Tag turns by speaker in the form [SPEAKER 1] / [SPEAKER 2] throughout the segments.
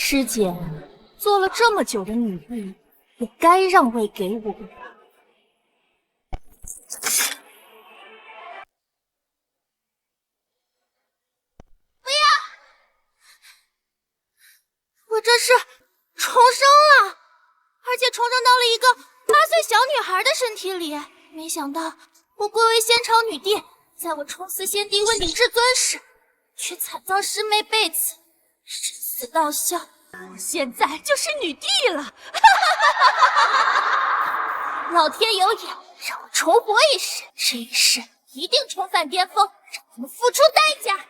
[SPEAKER 1] 师姐做了这么久的女帝，也该让位给我。不要！我这是重生了，而且重生到了一个8岁小女孩的身体里。没想到我贵为仙朝女帝，在我重祀先帝问鼎至尊时，却惨遭师妹背刺，生死道消。我现在就是女帝了！老天有眼，让我重活一世，这一世一定重返巅峰，让他们付出代价。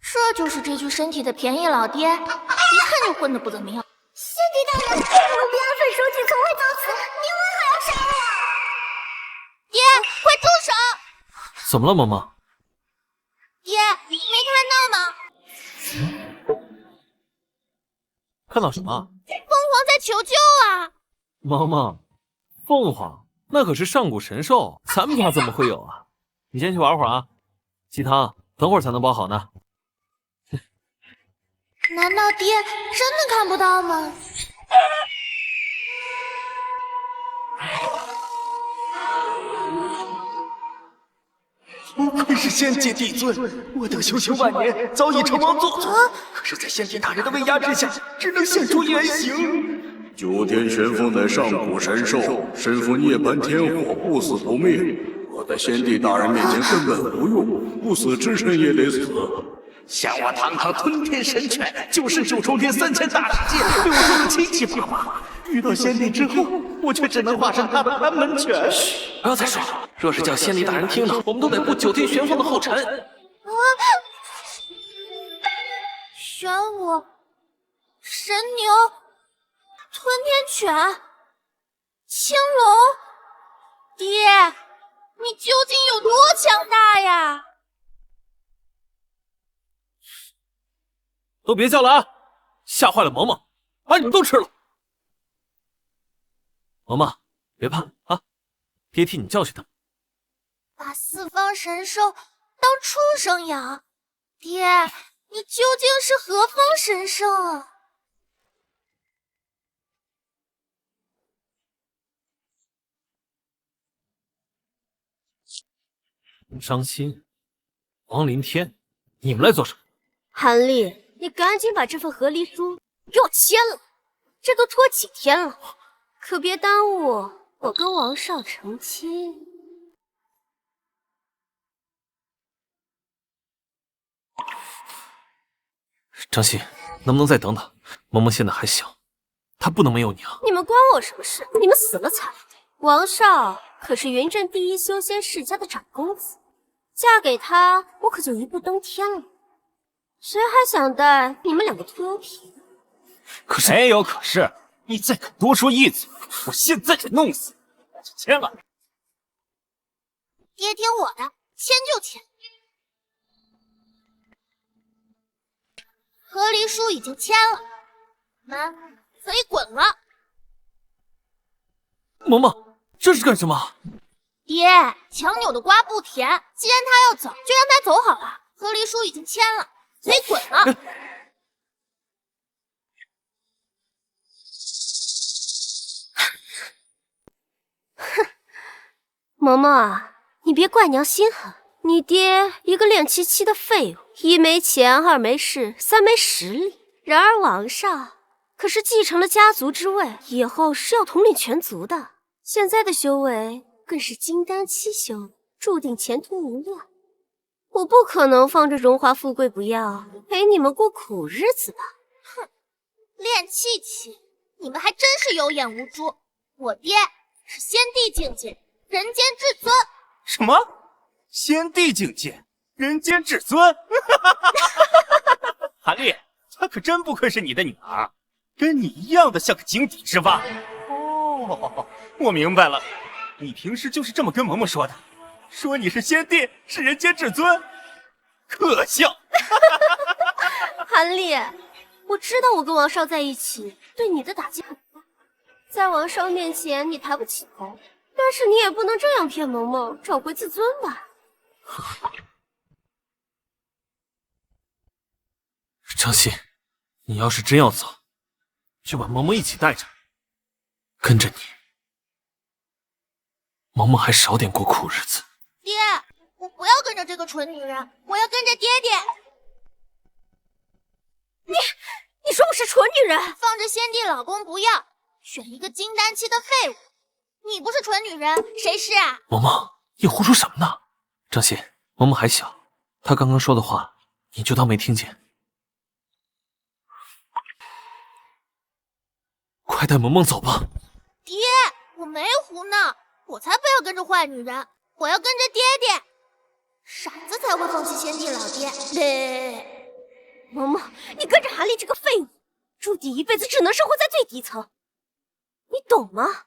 [SPEAKER 1] 这就是这具身体的便宜老爹，一看就混得不怎么样。
[SPEAKER 2] 先帝大人，奴婢安分守己，从未造次，您为何要杀我？
[SPEAKER 1] 爹，快住手！
[SPEAKER 3] 怎么了，萌萌？
[SPEAKER 1] 爹，没看到吗？
[SPEAKER 3] 看到什么？
[SPEAKER 1] 凤凰在求救啊！
[SPEAKER 3] 萌萌，凤凰那可是上古神兽，咱们家怎么会有啊？你先去玩会儿啊，鸡汤等会儿才能煲好呢。
[SPEAKER 1] 难道爹真的看不到吗？
[SPEAKER 4] 不愧是仙界帝尊，我等修行万年，早已成王作祖，可是，在仙帝大人的威压之下，只能现出原形。
[SPEAKER 5] 九天玄凤乃上古神兽，身负涅槃天火，不死不灭。我在仙帝大人面前根本无用，不死之身也得死。
[SPEAKER 4] 像我堂堂吞天神犬，就是九重天3000大世界，被我做得七七八八。遇到仙帝之后，我却只能化身他的看门犬。
[SPEAKER 3] 嘘，不要再说了，若是叫仙帝大人听到，我们都得步九天玄凤的后尘。
[SPEAKER 1] 玄武、神牛、吞天犬、青龙，爹，你究竟有多强大呀？
[SPEAKER 3] 都别叫了啊！吓坏了萌萌，把你们都吃了。萌萌，别怕啊，爹替你教训他们。
[SPEAKER 1] 把四方神兽当畜生养，爹，你究竟是何方神圣啊？
[SPEAKER 3] 伤心，王林天，你们来做什么？
[SPEAKER 2] 韩立，你赶紧把这份和离书给我签了，这都拖几天了，可别耽误我跟王少成亲。
[SPEAKER 3] 张欣，能不能再等等？萌萌现在还小，她不能没有你啊！
[SPEAKER 2] 你们关我什么事？你们死了才。王少可是云镇第一修仙世家的长公子，嫁给他，我可就一步登天了。谁还想带你们两个拖油瓶？
[SPEAKER 4] 可是没有可是，你再敢多说一嘴，我现在就弄死你！我就签了。
[SPEAKER 1] 爹听我的，签就签。和离书已经签了，你们可以滚了。
[SPEAKER 3] 萌萌，这是干什么？
[SPEAKER 1] 爹，强扭的瓜不甜，既然他要走，就让他走好了。和离书已经签了，可以滚了。
[SPEAKER 2] 哼，萌萌啊，你别怪娘心狠，你爹一个练七七的废物，一没钱，二没势，三没实力。然而王少可是继承了家族之位，以后是要统领全族的。现在的修为更是金丹期修，注定前途无量。我不可能放着荣华富贵不要，陪你们过苦日子吧。
[SPEAKER 1] 哼，练气气，你们还真是有眼无珠。我爹是仙帝境界，人间至尊。
[SPEAKER 4] 什么？仙帝境界，人间至尊？韩立，她可真不愧是你的女儿，跟你一样的像个井底之蛙。哦，我明白了，你平时就是这么跟萌萌说的，说你是仙帝，是人间至尊，可笑。
[SPEAKER 2] 韩立，我知道我跟王少在一起对你的打击很大，在王少面前你抬不起头，但但是你也不能这样骗萌萌，找回自尊吧。
[SPEAKER 3] 张欣，你要是真要走，就把萌萌一起带着，跟着你，萌萌还少点过苦日子。
[SPEAKER 1] 爹，我不要跟着这个蠢女人，我要跟着爹爹。
[SPEAKER 2] 你说我是蠢女人？
[SPEAKER 1] 放着先帝老公不要，选一个金丹期的废物。你不是蠢女人，谁是啊？
[SPEAKER 3] 萌萌，你胡说什么呢？张欣，萌萌还小，她刚刚说的话，你就当没听见。快带萌萌走吧。
[SPEAKER 1] 爹，我没胡闹，我才不要跟着坏女人，我要跟着爹爹。傻子才会放弃先帝老爹。
[SPEAKER 2] 萌萌，你跟着韩立这个废物，注定一辈子只能生活在最底层，你懂吗？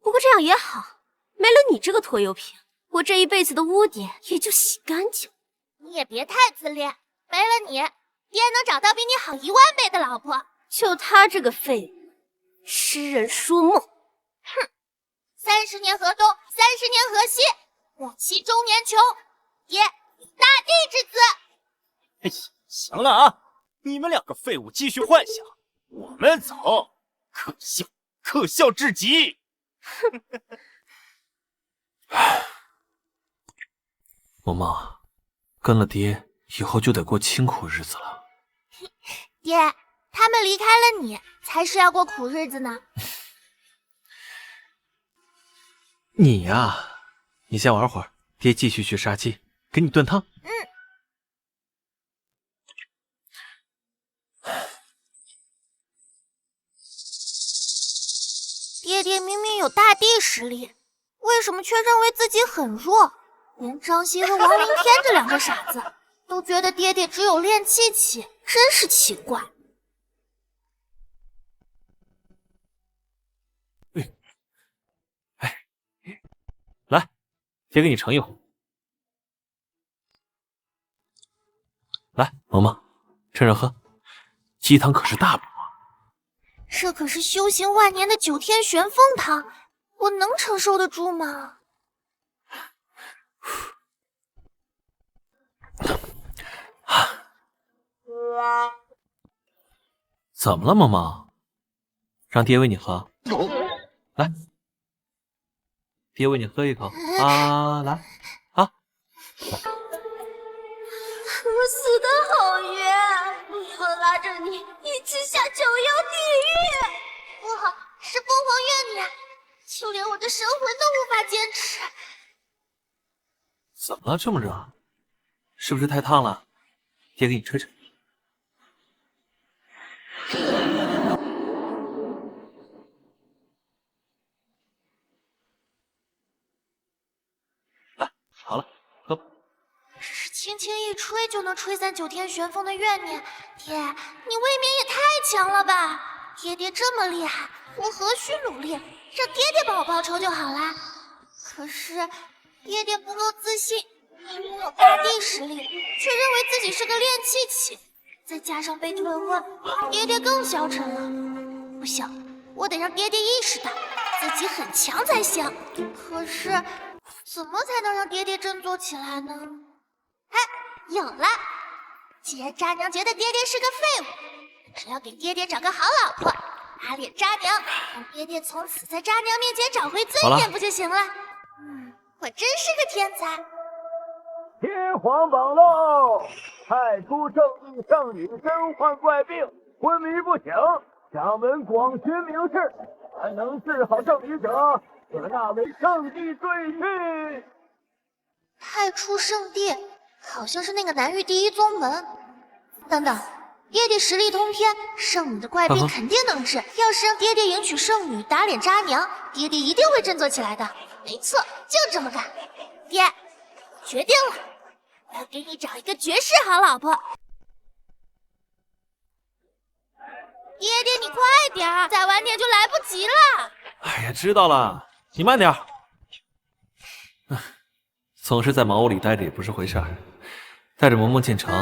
[SPEAKER 2] 不过这样也好，没了你这个拖油瓶，我这一辈子的污点也就洗干净。
[SPEAKER 1] 你也别太自恋，没了你，爹能找到比你好10000倍的老婆。
[SPEAKER 2] 就他这个废物，痴人说梦。
[SPEAKER 1] 哼，30年河东，30年河西，我妻中年穷，爹有大地之资。
[SPEAKER 4] 哎呀，行了啊，你们2个废物继续幻想，我们走，可笑，可笑至极。
[SPEAKER 3] 萌萌，跟了爹以后就得过清苦日子了。
[SPEAKER 1] 爹，他们离开了你，才是要过苦日子呢。
[SPEAKER 3] 你呀，你先玩会儿，爹继续去杀鸡，给你炖汤。
[SPEAKER 1] 爹爹明明有大帝实力，为什么却认为自己很弱？连张欣和王凌天这2个傻子都觉得爹爹只有练气期，真是奇怪。
[SPEAKER 3] 来，爹给你盛一壶。来，萌萌，趁热喝，鸡汤可是大补。
[SPEAKER 1] 这可是修行万年的9天玄凤汤，我能承受得住吗？
[SPEAKER 3] 怎么了，萌萌？让爹喂你喝。来，爹喂你喝一口啊！来啊！
[SPEAKER 2] 我死得好冤，我要拉着你一起下9幽地狱。
[SPEAKER 1] 不好，是凤凰怨女，就连我的神魂都无法坚持。
[SPEAKER 3] 怎么了？这么热？是不是太烫了？爹给你吹吹。来，好了，喝吧。
[SPEAKER 1] 只是轻轻一吹就能吹散9天玄凤的怨念，爹，你未免也太强了吧！爹爹这么厉害，我何须努力，让爹爹帮我报仇就好啦。可是爹爹不够自信，明明有大帝实力，却认为自己是个练气期，再加上被退婚，爹爹更消沉了。不行，我得让爹爹意识到自己很强才行。可是怎么才能让爹爹振作起来呢？哎，有了！既然渣娘觉得爹爹是个废物，只要给爹爹找个好老婆，打脸渣娘，让爹爹从此在渣娘面前找回尊严，不就行了？我真是个天才！
[SPEAKER 6] 天皇宝喽，派出正义圣女身患怪病，昏迷不醒，掌门广寻名士，凡能治好圣女者，可纳为圣地赘婿。
[SPEAKER 1] 派出圣地，好像是那个南域第一宗门。等等，爹爹实力通天，圣女的怪病肯定能治。要是让爹爹迎娶圣女，打脸渣娘，爹爹一定会振作起来的。没错，就这么干。爹，决定了，我要给你找一个绝世好老婆。爹爹，你快点儿，再晚点就来不及了。
[SPEAKER 3] 哎呀，知道了，你慢点儿。总是在茅屋里待着也不是回事儿，带着萌萌进城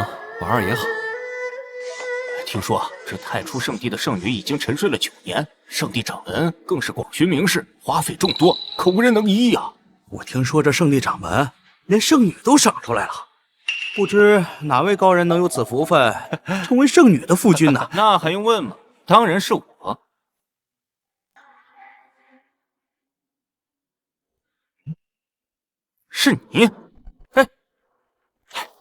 [SPEAKER 3] 玩玩也好。
[SPEAKER 4] 听说这太初圣地的圣女已经沉睡了9年，圣地掌门更是广寻名士，花费众多，可无人能一呀。
[SPEAKER 7] 我听说这圣地掌门连圣女都赏出来了，不知哪位高人能有此福分，成为圣女的夫君呢？
[SPEAKER 4] 那还用问吗？当然是我。是你？
[SPEAKER 3] 哎，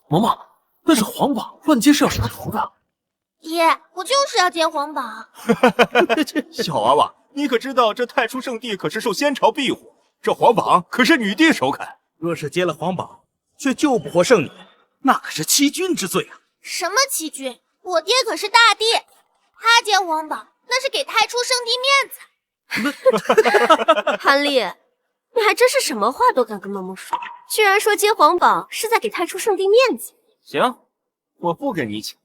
[SPEAKER 3] 嬷嬷，那是皇榜，乱接是要杀头的。
[SPEAKER 1] 爹，我就是要接皇榜。
[SPEAKER 4] 小娃娃，你可知道这太初圣地可是受仙朝庇护，这皇榜可是女帝手砍。
[SPEAKER 7] 若是接了皇榜，却救不活圣女，那可是欺君之罪啊！
[SPEAKER 1] 什么欺君？我爹可是大帝，他接皇榜那是给太初圣地面子。
[SPEAKER 2] 韩立，你还真是什么话都敢跟嬷嬷说，居然说接皇榜是在给太初圣地面子。
[SPEAKER 4] 行，我不跟你抢，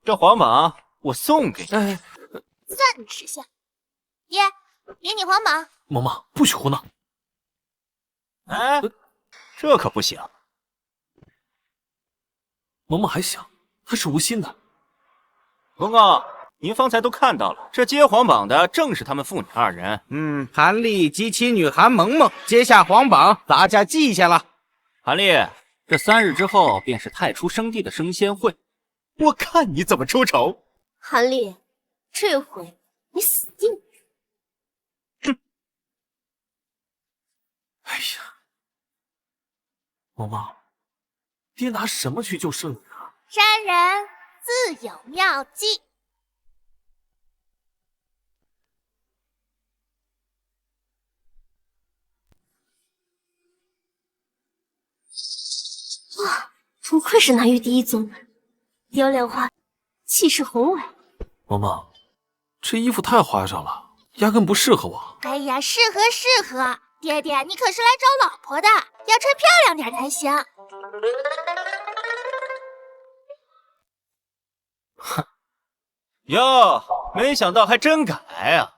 [SPEAKER 4] 这皇榜我送给你。
[SPEAKER 1] 算你识相。爹，给你皇榜。
[SPEAKER 3] 嬷嬷不许胡闹。
[SPEAKER 4] 哎，这可不行。
[SPEAKER 3] 嬷嬷还小，她是无心的。
[SPEAKER 4] 公公，您方才都看到了，这接皇榜的正是他们父女2人。
[SPEAKER 7] 韩立及其女韩萌萌接下皇榜，大家记下了。
[SPEAKER 4] 韩立，这3日之后便是太初圣地的升仙会，我看你怎么出丑。
[SPEAKER 2] 韩立，这回你死定了！
[SPEAKER 3] 哎呀，嬷嬷，爹拿什么去救圣女啊？
[SPEAKER 1] 杀人自有妙计。
[SPEAKER 2] 哇，不愧是南域第一宗门，雕梁画栋，气势宏伟。
[SPEAKER 3] 嬷嬷，这衣服太花哨了，压根不适合我。
[SPEAKER 1] 哎呀，适合适合，爹爹你可是来找老婆的，要穿漂亮点才行。
[SPEAKER 4] 哼，哟，没想到还真敢来啊！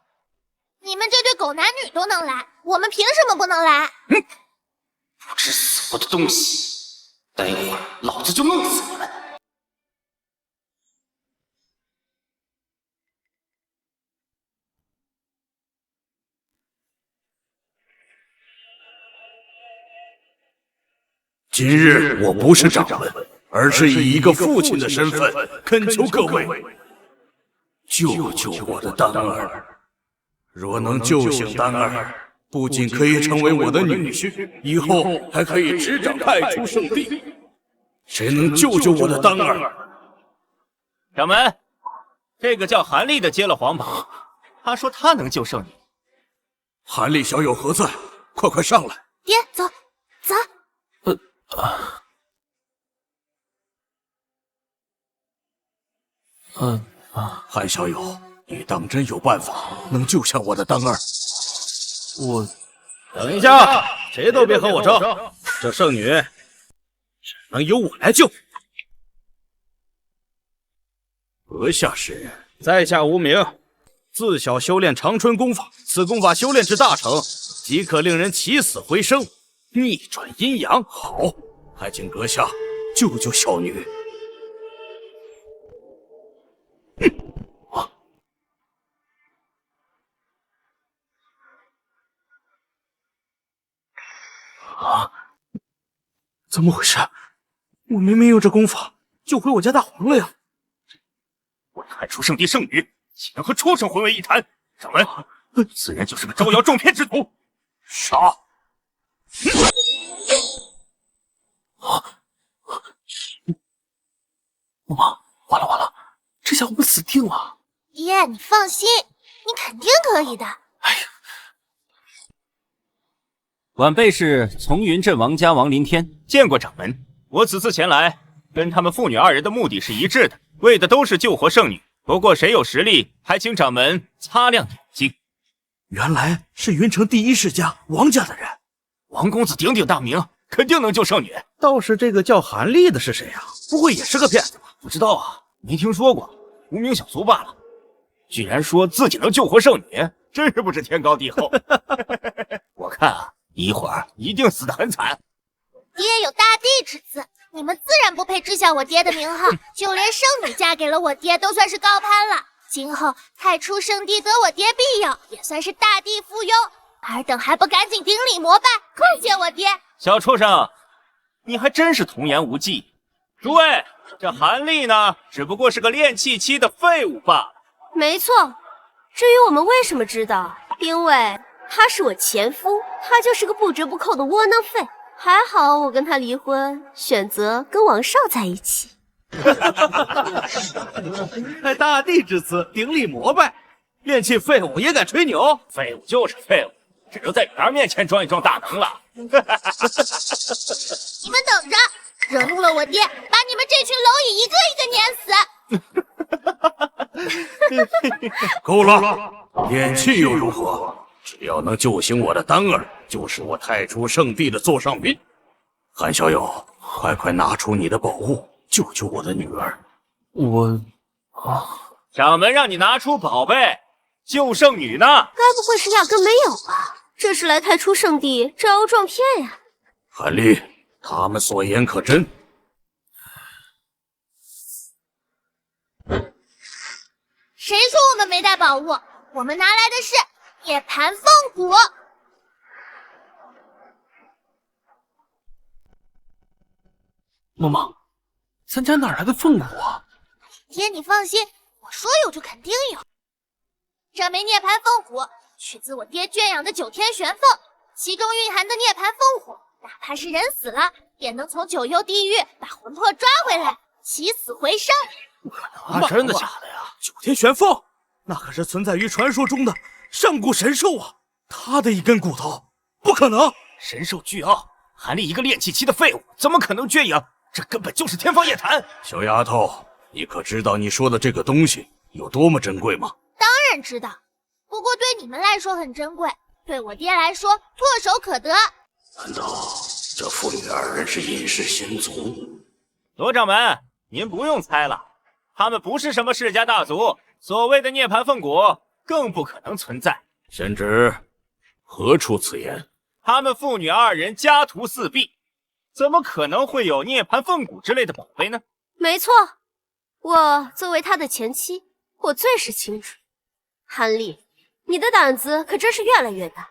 [SPEAKER 1] 你们这对狗男女都能来，我们凭什么不能来？
[SPEAKER 4] 不知死活的东西，待会儿老子就弄死你们！
[SPEAKER 5] 今日我不是掌门，而是以一个父亲的身份恳求各位救救我的丹儿。若能救醒丹儿，不仅可以成为我的女婿，以后还可以执掌太初圣地。谁能救救我的丹儿？
[SPEAKER 4] 掌门，这个叫韩立的接了皇榜，他说他能救圣女。
[SPEAKER 5] 韩立小友何在？快快上来！
[SPEAKER 1] 爹，走走。
[SPEAKER 5] 韩小友，你当真有办法能救下我的丹儿？
[SPEAKER 3] 我
[SPEAKER 7] 等一下，谁都别和我争，这圣女只能由我来救。
[SPEAKER 5] 阁下是？
[SPEAKER 7] 在下无名，自小修炼长春功法，此功法修炼至大成，即可令人起死回生，逆转阴阳。
[SPEAKER 5] 好，还请阁下救救小女。
[SPEAKER 7] 怎么回事？我明明用这功法救回我家大皇了呀！
[SPEAKER 4] 我太初圣地圣女，岂能和畜生混为一谈？掌门，此人就是个招摇撞骗之徒，杀！
[SPEAKER 3] 嬷妈，完了完了，这下我们死定了。
[SPEAKER 1] 爹，你放心，你肯定可以的。
[SPEAKER 3] 哎呀，
[SPEAKER 4] 晚辈是从云镇王家王林天，见过掌门。我此次前来，跟他们父女2人的目的是一致的，为的都是救活圣女。不过谁有实力，还请掌门擦亮眼睛。
[SPEAKER 7] 原来是云城第一世家王家的人，
[SPEAKER 4] 王公子鼎鼎大名，肯定能救圣女。
[SPEAKER 7] 倒是这个叫韩立的是谁啊？不会也是个骗子吧？
[SPEAKER 4] 不知道啊，没听说过，无名小卒罢了。居然说自己能救活圣女，真是不知天高地厚。我看啊，一会儿一定死得很惨。
[SPEAKER 1] 爹有大帝之资，你们自然不配知晓我爹的名号，就连圣女嫁给了我爹都算是高攀了。今后太初圣地得我爹庇佑，也算是大地附庸。尔等还不赶紧顶礼膜拜，跪谢我爹！
[SPEAKER 4] 小畜生，你还真是童言无忌。诸位，这韩立呢，只不过是个练气期的废物罢了。
[SPEAKER 2] 没错。至于我们为什么知道，因为他是我前夫，他就是个不折不扣的窝囊废。还好我跟他离婚，选择跟王少在一起。
[SPEAKER 7] 在大地之词，顶礼膜拜，练气废物也敢吹牛？
[SPEAKER 4] 废物就是废物，只有在女儿面前装一装大能了。
[SPEAKER 1] 你们等着，惹怒了我爹，把你们这群蝼蚁一个一个碾死！
[SPEAKER 5] 够了，练气又如何？只要能救醒我的丹儿，就是我太初圣地的座上宾。韩小友，快拿出你的宝物，救救我的女儿！
[SPEAKER 4] 掌门让你拿出宝贝救圣女呢？
[SPEAKER 2] 该不会是压根没有吧？这是来太初圣地招摇撞骗呀！
[SPEAKER 5] 韩立，他们所言可真？
[SPEAKER 1] 谁说我们没带宝物？我们拿来的是涅槃凤骨。
[SPEAKER 3] 妈妈，咱家哪来的凤骨啊？
[SPEAKER 1] 爹，你放心，我说有就肯定有。这枚涅槃凤骨取自我爹圈养的9天玄凤，其中蕴含的涅槃凤骨，哪怕是人死了，也能从9幽地狱把魂魄抓回来，起死回生。
[SPEAKER 3] 啊，真的假的呀
[SPEAKER 7] 9天玄凤，那可是存在于传说中的上古神兽啊！他的一根骨头，不可能！
[SPEAKER 4] 神兽巨傲，韩立一个练气期的废物，怎么可能圈养？这根本就是天方夜谭！
[SPEAKER 5] 小丫头，你可知道你说的这个东西有多么珍贵吗？
[SPEAKER 1] 当然知道，不过对你们来说很珍贵，对我爹来说唾手可得。
[SPEAKER 5] 难道这父女2人是隐世先祖？
[SPEAKER 4] 罗掌门，您不用猜了，他们不是什么世家大族，所谓的涅槃凤骨更不可能存在。
[SPEAKER 5] 贤侄，何出此言？
[SPEAKER 4] 他们父女2人家徒四壁，怎么可能会有涅槃凤骨之类的宝贝呢？
[SPEAKER 2] 没错，我作为他的前妻，我最是清楚。韩立，你的胆子可真是越来越大，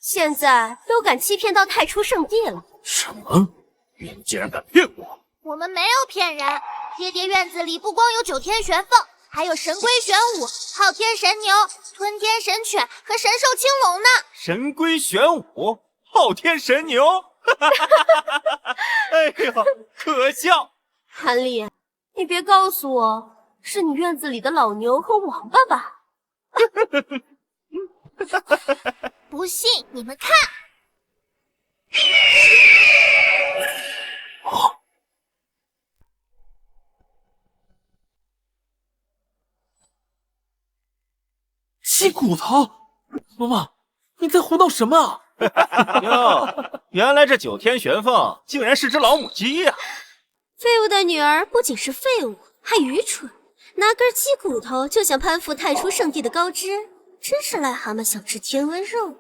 [SPEAKER 2] 现在都敢欺骗到太初圣地了。
[SPEAKER 5] 什么？你们竟然敢骗我！
[SPEAKER 1] 我们没有骗人，爹院子里不光有9天玄凤，还有神龟玄武、昊天神牛、吞天神犬和神兽青龙呢。
[SPEAKER 4] 神龟玄武，昊天神牛，哎呦，可笑！
[SPEAKER 2] 韩立，你别告诉我是你院子里的老牛和王八吧？
[SPEAKER 1] 不信你们看。
[SPEAKER 3] 鸡骨头，妈妈，你在胡闹什么啊？
[SPEAKER 4] 哟，原来这9天玄凤竟然是只老母鸡呀！
[SPEAKER 2] 废物的女儿不仅是废物，还愚蠢，拿根鸡骨头就想攀附太初圣地的高枝，真是癞蛤蟆想吃天温肉。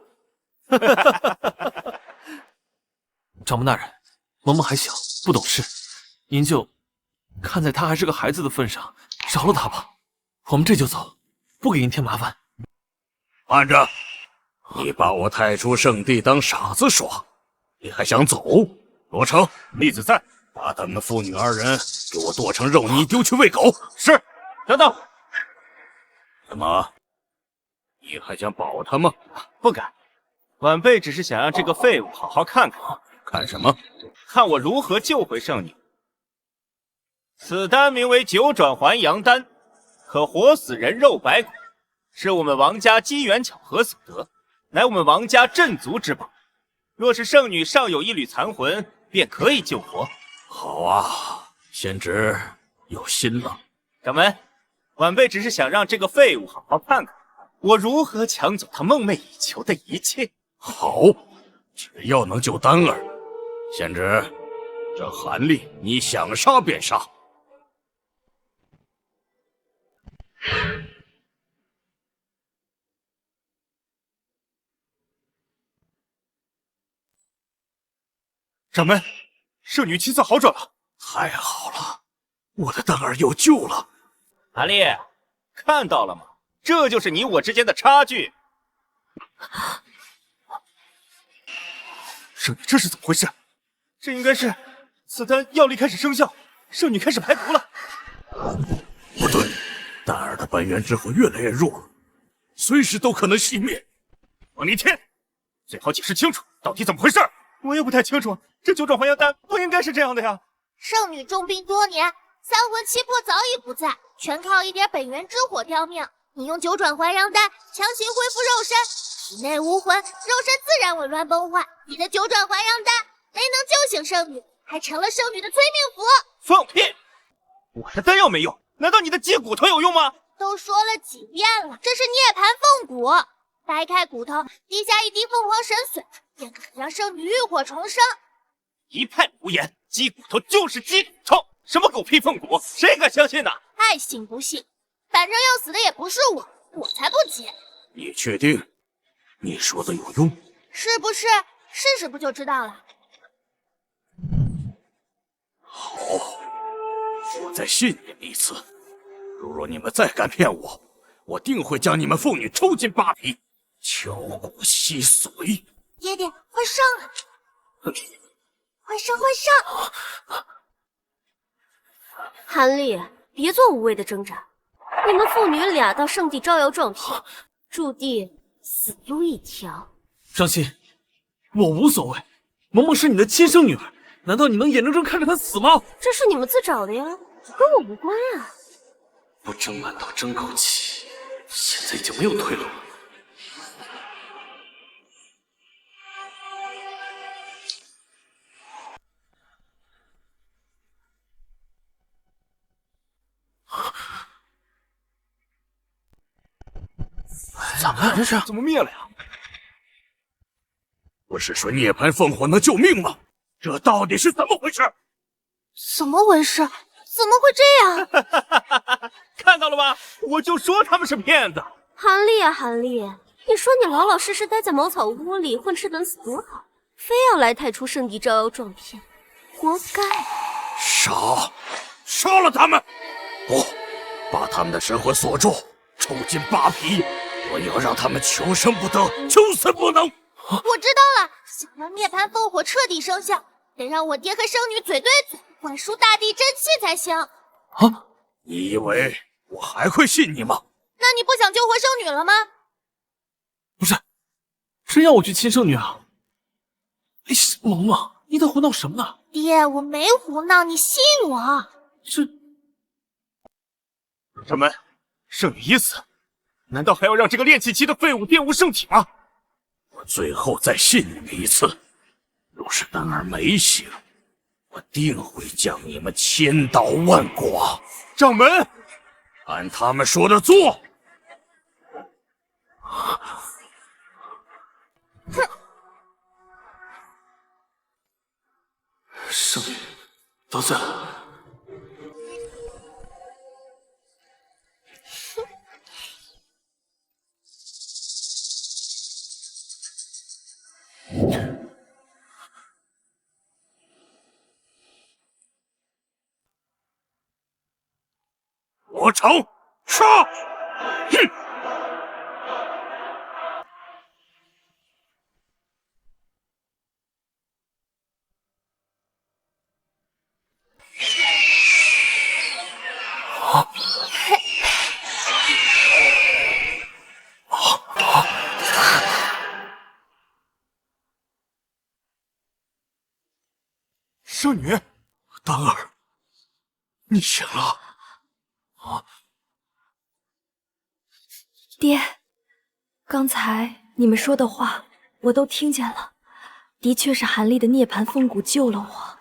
[SPEAKER 3] 掌门大人，萌萌还小，不懂事，您就看在她还是个孩子的份上，饶了她吧。我们这就走，不给您添麻烦。
[SPEAKER 5] 慢着，你把我太初圣地当傻子耍，你还想走？罗成、
[SPEAKER 4] 栗子在，
[SPEAKER 5] 把他们父女2人给我剁成肉泥，丢去喂狗。
[SPEAKER 4] 是。等等，
[SPEAKER 5] 怎么？你还想保他吗？
[SPEAKER 4] 不敢，晚辈只是想让这个废物好好看看。
[SPEAKER 5] 看什么？
[SPEAKER 4] 看我如何救回圣女。此丹名为9转还阳丹，可活死人肉白骨，是我们王家机缘巧合所得，乃我们王家镇族之宝。若是圣女尚有一缕残魂，便可以救活。
[SPEAKER 5] 好啊，贤侄有心了。
[SPEAKER 4] 掌门，晚辈只是想让这个废物好好看看我如何抢走他梦寐以求的一切。
[SPEAKER 5] 好，只要能救丹儿，贤侄，这韩立你想杀便杀。
[SPEAKER 4] 掌门，圣女气色好转了，
[SPEAKER 5] 太好了，我的丹儿有救了。
[SPEAKER 4] 韩立，看到了吗？这就是你我之间的差距。圣女，这是怎么回事？这应该是此丹药力开始生效，圣女开始排毒了。
[SPEAKER 5] 不对，丹儿的本源之火越来越弱，随时都可能熄灭。
[SPEAKER 4] 王离天，最好解释清楚，到底怎么回事？我也不太清楚，这九转还阳丹不应该是这样的呀。
[SPEAKER 1] 圣女重病多年，三魂七魄早已不在，全靠一点本源之火吊命。你用九转还阳丹强行恢复肉身，体内无魂，肉身自然紊乱崩坏。你的九转还阳丹没能救醒圣女，还成了圣女的催命符。
[SPEAKER 4] 放屁！我的丹药没用，难道你的鸡骨头有用吗？
[SPEAKER 1] 都说了几遍了，这是涅槃凤骨，掰开骨头，滴下一滴凤凰神水，便可让圣女浴火重生。
[SPEAKER 4] 一派胡言，鸡骨头就是鸡骨头，什么狗屁凤骨，谁敢相信呢？
[SPEAKER 1] 爱信不信，反正要死的也不是我，我才不急。
[SPEAKER 5] 你确定你说的有用？
[SPEAKER 1] 是不是？试试不就知道了。
[SPEAKER 5] 好，我再信你们一次。如若你们再敢骗我，我定会将你们妇女抽筋扒皮，敲骨吸髓。
[SPEAKER 1] 爹爹，快上来！快上，快上！
[SPEAKER 2] 韩立，别做无谓的挣扎。你们父女俩到圣地招摇撞骗，注定死路一条。
[SPEAKER 3] 张欣，我无所谓，萌萌是你的亲生女儿，难道你能眼睁睁看着她死吗？
[SPEAKER 2] 这是你们自找的呀，跟我无关啊。
[SPEAKER 3] 不争馒头争口气，现在已经没有退路了。怎么了？这是
[SPEAKER 4] 怎么灭了呀？
[SPEAKER 5] 不是说涅槃凤火能救命吗？这到底是怎么回事？
[SPEAKER 1] 怎么回事？怎么会这样？
[SPEAKER 4] 看到了吧？我就说他们是骗子。
[SPEAKER 2] 韩立啊，韩立，你说你老老实实待在茅草屋里混吃等死多好，非要来太初圣地招摇撞骗，活该！
[SPEAKER 5] 杀了他们！不，把他们的神魂锁住，抽筋扒皮，我要让他们求生不得，求死不能。
[SPEAKER 1] 我知道了，想让涅槃烽火彻底生效，得让我爹和圣女嘴对嘴，灌输大地真气才行。
[SPEAKER 3] 啊！
[SPEAKER 5] 你以为我还会信你吗？
[SPEAKER 1] 那你不想救回圣女了吗？
[SPEAKER 3] 不是，真要我去亲圣女啊？哎，萌萌，你在胡闹什么呢？
[SPEAKER 1] 爹，我没胡闹，你信我。
[SPEAKER 3] 这
[SPEAKER 4] 掌门，圣女已死，难道还要让这个炼气期的废物玷污圣体吗？
[SPEAKER 5] 我最后再信你们一次，若是丹儿没醒，我定会将你们千刀万剐。
[SPEAKER 4] 掌门，
[SPEAKER 5] 按他们说的做。
[SPEAKER 3] 圣女得罪了。
[SPEAKER 5] 罗成，杀！哼！
[SPEAKER 4] 圣女，
[SPEAKER 5] 丹儿，你醒了。
[SPEAKER 8] 爹，刚才你们说的话我都听见了，的确是韩立的涅槃凤骨救了我。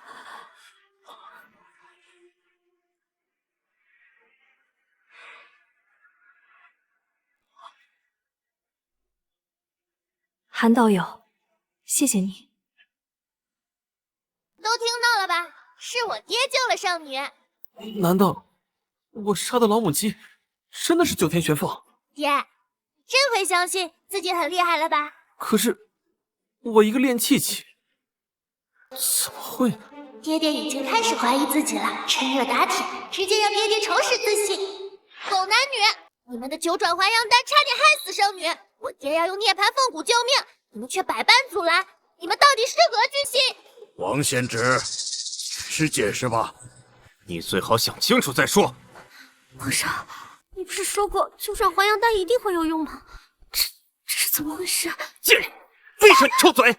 [SPEAKER 8] 韩道友，谢谢你。
[SPEAKER 1] 都听到了吧？是我爹救了圣女。
[SPEAKER 3] 难道我杀的老母鸡真的是九天玄凤？
[SPEAKER 1] 爹，真会相信自己很厉害了吧？
[SPEAKER 3] 可是我一个炼气期，怎么会呢？
[SPEAKER 1] 爹爹已经开始怀疑自己了，趁热打铁，直接让爹爹重拾自信。狗男女，你们的九转还阳丹差点害死圣女，我爹要用涅槃凤骨救命，你们却百般阻拦，你们到底是何居心？
[SPEAKER 5] 王仙旨，解释吧。
[SPEAKER 4] 你最好想清楚再说。
[SPEAKER 2] 皇上，你不是说过九转还阳丹一定会有用吗？这是怎么回事？
[SPEAKER 4] 贱人，闭上你臭嘴！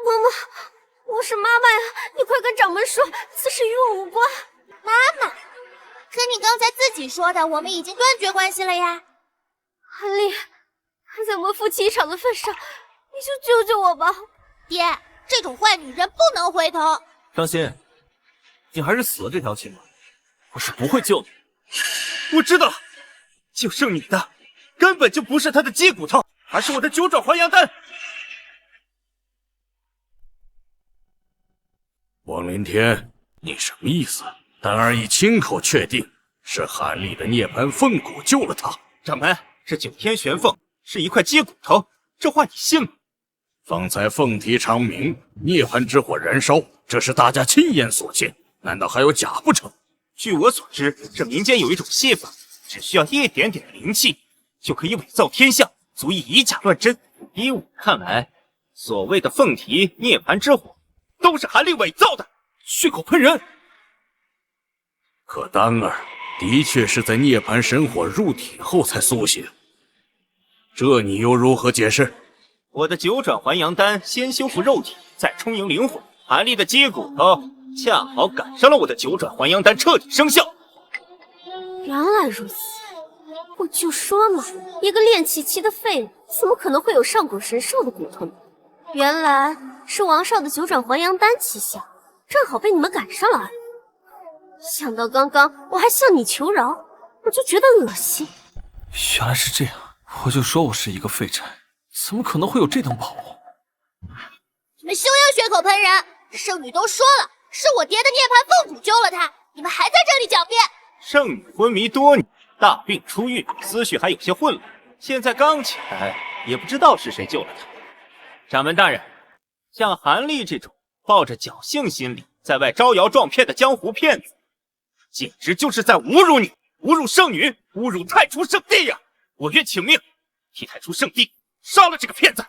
[SPEAKER 2] 嬷嬷，我是妈妈呀，你快跟掌门说，此事与我无关。
[SPEAKER 1] 妈妈，可你刚才自己说的，我们已经断绝关系了呀。
[SPEAKER 2] 韩丽，看在我们夫妻一场的份上，你就救救我吧。
[SPEAKER 1] 爹，这种坏女人不能回头。
[SPEAKER 3] 伤心，你还是死了这条心吧，我是不会救你。
[SPEAKER 4] 我知道了，救圣女的根本就不是她的鸡骨头，而是我的九转还阳丹。
[SPEAKER 5] 王林天，你什么意思？丹儿已亲口确定是韩立的涅槃凤骨救了他。
[SPEAKER 4] 掌门，这九天玄凤是一块鸡骨头，这话你信吗？
[SPEAKER 5] 方才凤啼长鸣，涅槃之火燃烧，这是大家亲眼所见，难道还有假不成？
[SPEAKER 4] 据我所知，这民间有一种戏法，只需要一点点的灵气，就可以伪造天象，足以以假乱真。依我看来，所谓的凤啼、涅槃之火，都是韩立伪造的，
[SPEAKER 3] 血口喷人。
[SPEAKER 5] 可丹儿的确是在涅槃神火入体后才苏醒，这你又如何解释？
[SPEAKER 4] 我的九转还阳丹先修复肉体，再充盈灵魂，韩立的鸡骨头恰好赶上了我的九转还阳丹彻底生效。
[SPEAKER 2] 原来如此，我就说嘛，一个练气期的废物，怎么可能会有上古神兽的骨头呢？原来是王少的九转还阳丹奇效，正好被你们赶上了而已。想到刚刚我还向你求饶，我就觉得恶心。
[SPEAKER 3] 原来是这样，我就说我是一个废柴，怎么可能会有这等宝物？
[SPEAKER 1] 你们休要血口喷人！圣女都说了，是我爹的涅槃凤骨救了她，你们还在这里狡辩！
[SPEAKER 4] 圣女昏迷多年，大病初愈，思绪还有些混乱，现在刚起来，也不知道是谁救了她。掌门大人，像韩立这种抱着侥幸心理在外招摇撞骗的江湖骗子，简直就是在侮辱你，侮辱圣女，侮辱太初圣地呀！我愿请命，替太初圣地杀了这个骗子。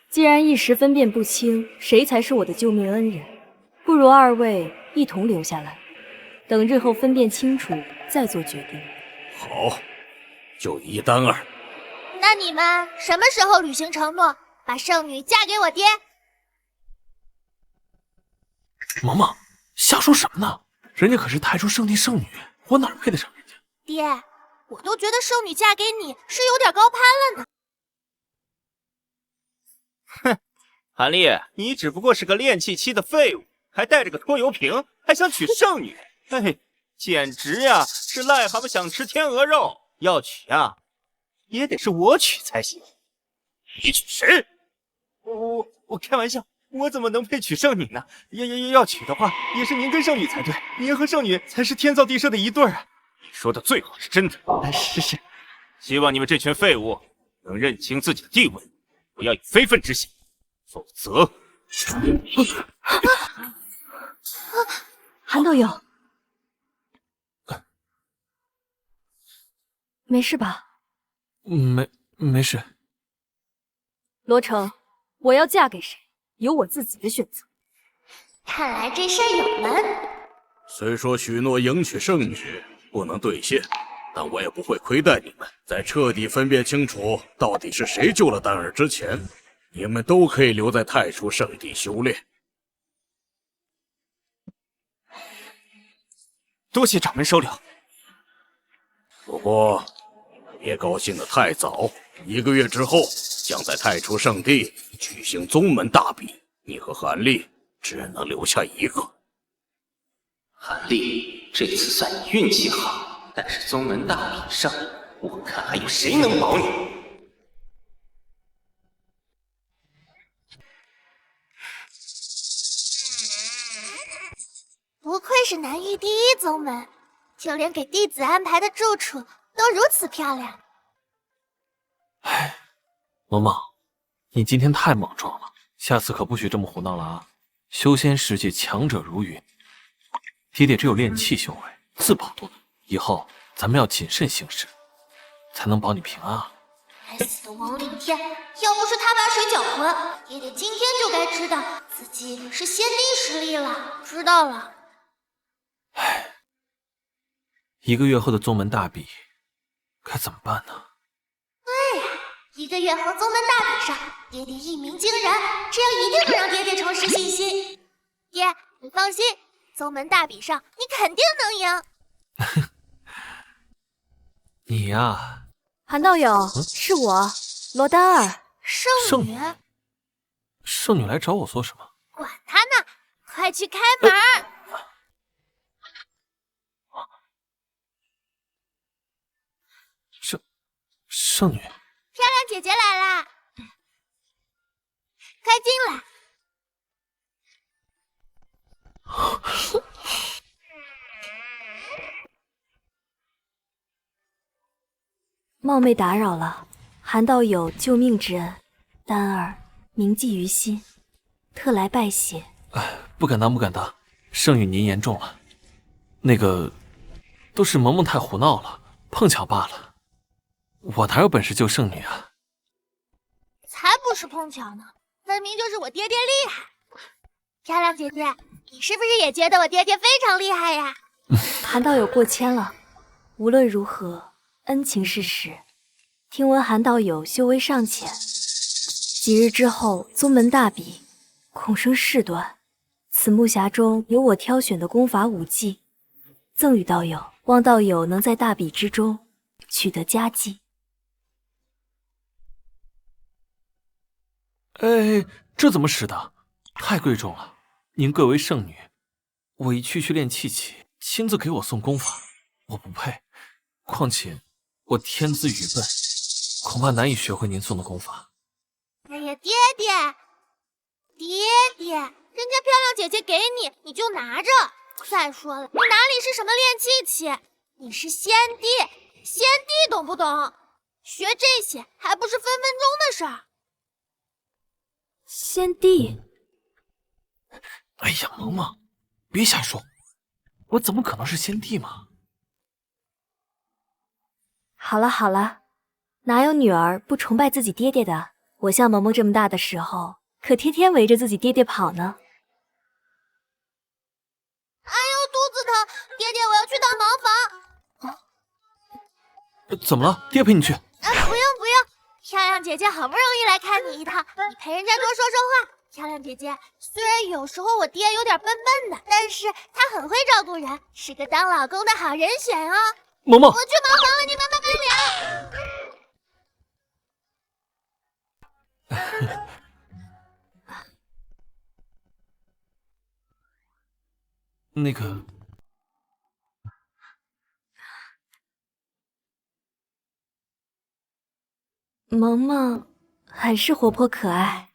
[SPEAKER 8] 既然一时分辨不清谁才是我的救命恩人，不如二位一同留下来，等日后分辨清楚再做决定。
[SPEAKER 5] 好，就依丹儿。
[SPEAKER 1] 那你们什么时候履行承诺，把圣女嫁给我爹？
[SPEAKER 3] 萌萌，瞎说什么呢？人家可是太初圣地圣女，我哪配得上人家？
[SPEAKER 1] 爹，我都觉得圣女嫁给你是有点高攀了呢。
[SPEAKER 4] 哼，韩立，你只不过是个练气期的废物，还带着个拖油瓶，还想娶圣女？哎，简直呀，是癞蛤蟆想吃天鹅肉。要娶啊，也得是我娶才行。你娶谁？我开玩笑，我怎么能配娶圣女呢？要娶的话，也是您跟圣女才对，您和圣女才是天造地设的一对啊！你说的最好是真的。是，希望你们这群废物能认清自己的地位，不要有非分之想，否则……
[SPEAKER 8] 韩道友，没事吧？
[SPEAKER 3] 没事。
[SPEAKER 8] 罗成，我要嫁给谁，有我自己的选择。
[SPEAKER 1] 看来这事儿有门。
[SPEAKER 5] 虽说许诺迎娶圣女不能兑现，但我也不会亏待你们。在彻底分辨清楚到底是谁救了丹儿之前，你们都可以留在太初圣地修炼。
[SPEAKER 4] 多谢掌门收留。
[SPEAKER 5] 不过，别高兴得太早。1个月之后，将在太初圣地举行宗门大比，你和韩立只能留下一个。
[SPEAKER 4] 韩立，这次算你运气好，但是宗门大比上，我看还有谁能保你？
[SPEAKER 1] 不愧是南域第一宗门，就连给弟子安排的住处都如此漂亮。
[SPEAKER 3] 萌萌，你今天太莽撞了，下次可不许这么胡闹了啊！修仙世界强者如云，爹爹只有炼气修为，自保多难。以后咱们要谨慎行事，才能保你平安啊！
[SPEAKER 1] 该死的王凌天，要不是他把水搅浑，爹爹今天就该知道自己是先帝实力了。知道了。
[SPEAKER 3] 唉，1个月后的宗门大比，该怎么办呢？
[SPEAKER 1] 对呀，1个月后宗门大比上，爹爹一鸣惊人，这样一定能让爹爹重拾信心。爹，你放心，宗门大比上你肯定能赢。
[SPEAKER 3] 你呀，
[SPEAKER 8] 韩道友，是我，罗丹儿。
[SPEAKER 1] 圣女，
[SPEAKER 3] 圣女来找我做什么？
[SPEAKER 1] 管他呢，快去开门。
[SPEAKER 3] 圣女，
[SPEAKER 1] 漂亮姐姐来啦，快进来。
[SPEAKER 8] 冒昧打扰了，韩道友救命之恩，丹儿铭记于心，特来拜谢。
[SPEAKER 3] 不敢当，不敢当。圣女您言重了，那个都是萌萌太胡闹了，碰巧罢了。我哪有本事救圣女啊？
[SPEAKER 1] 才不是碰巧呢，分明就是我爹爹厉害。漂亮姐姐，你是不是也觉得我爹爹非常厉害呀？
[SPEAKER 8] 韩道友过谦了，无论如何，恩情是实。听闻韩道友修为尚浅，几日之后宗门大比，恐生事端。此木匣中有我挑选的功法武技，赠与道友，望道友能在大比之中取得佳绩。
[SPEAKER 3] 哎，这怎么使的？太贵重了。您贵为圣女，我一区区练气期，亲自给我送功法，我不配。况且我天资愚笨，恐怕难以学会您送的功法。
[SPEAKER 1] 哎呀，爹爹，人家漂亮姐姐给你，你就拿着。再说了，你哪里是什么练气期？你是先帝，先帝懂不懂？学这些还不是分分钟的事儿。
[SPEAKER 8] 先帝，
[SPEAKER 3] 哎呀，萌萌，别瞎说，我怎么可能是先帝嘛？
[SPEAKER 8] 好了好了，哪有女儿不崇拜自己爹爹的？我像萌萌这么大的时候，可天天围着自己爹爹跑呢。
[SPEAKER 1] 哎呦，肚子疼，爹爹，我要去趟茅房。
[SPEAKER 3] 怎么了？爹陪你去。
[SPEAKER 1] 不用，漂亮姐姐好不容易来看你一趟，你陪人家多说说话。漂亮姐姐，虽然有时候我爹有点笨笨的，但是他很会照顾人，是个当老公的好人选哦。
[SPEAKER 3] 萌萌，
[SPEAKER 1] 我去茅房了，你们慢慢聊。
[SPEAKER 3] 那个，
[SPEAKER 8] 萌萌很是活泼可爱。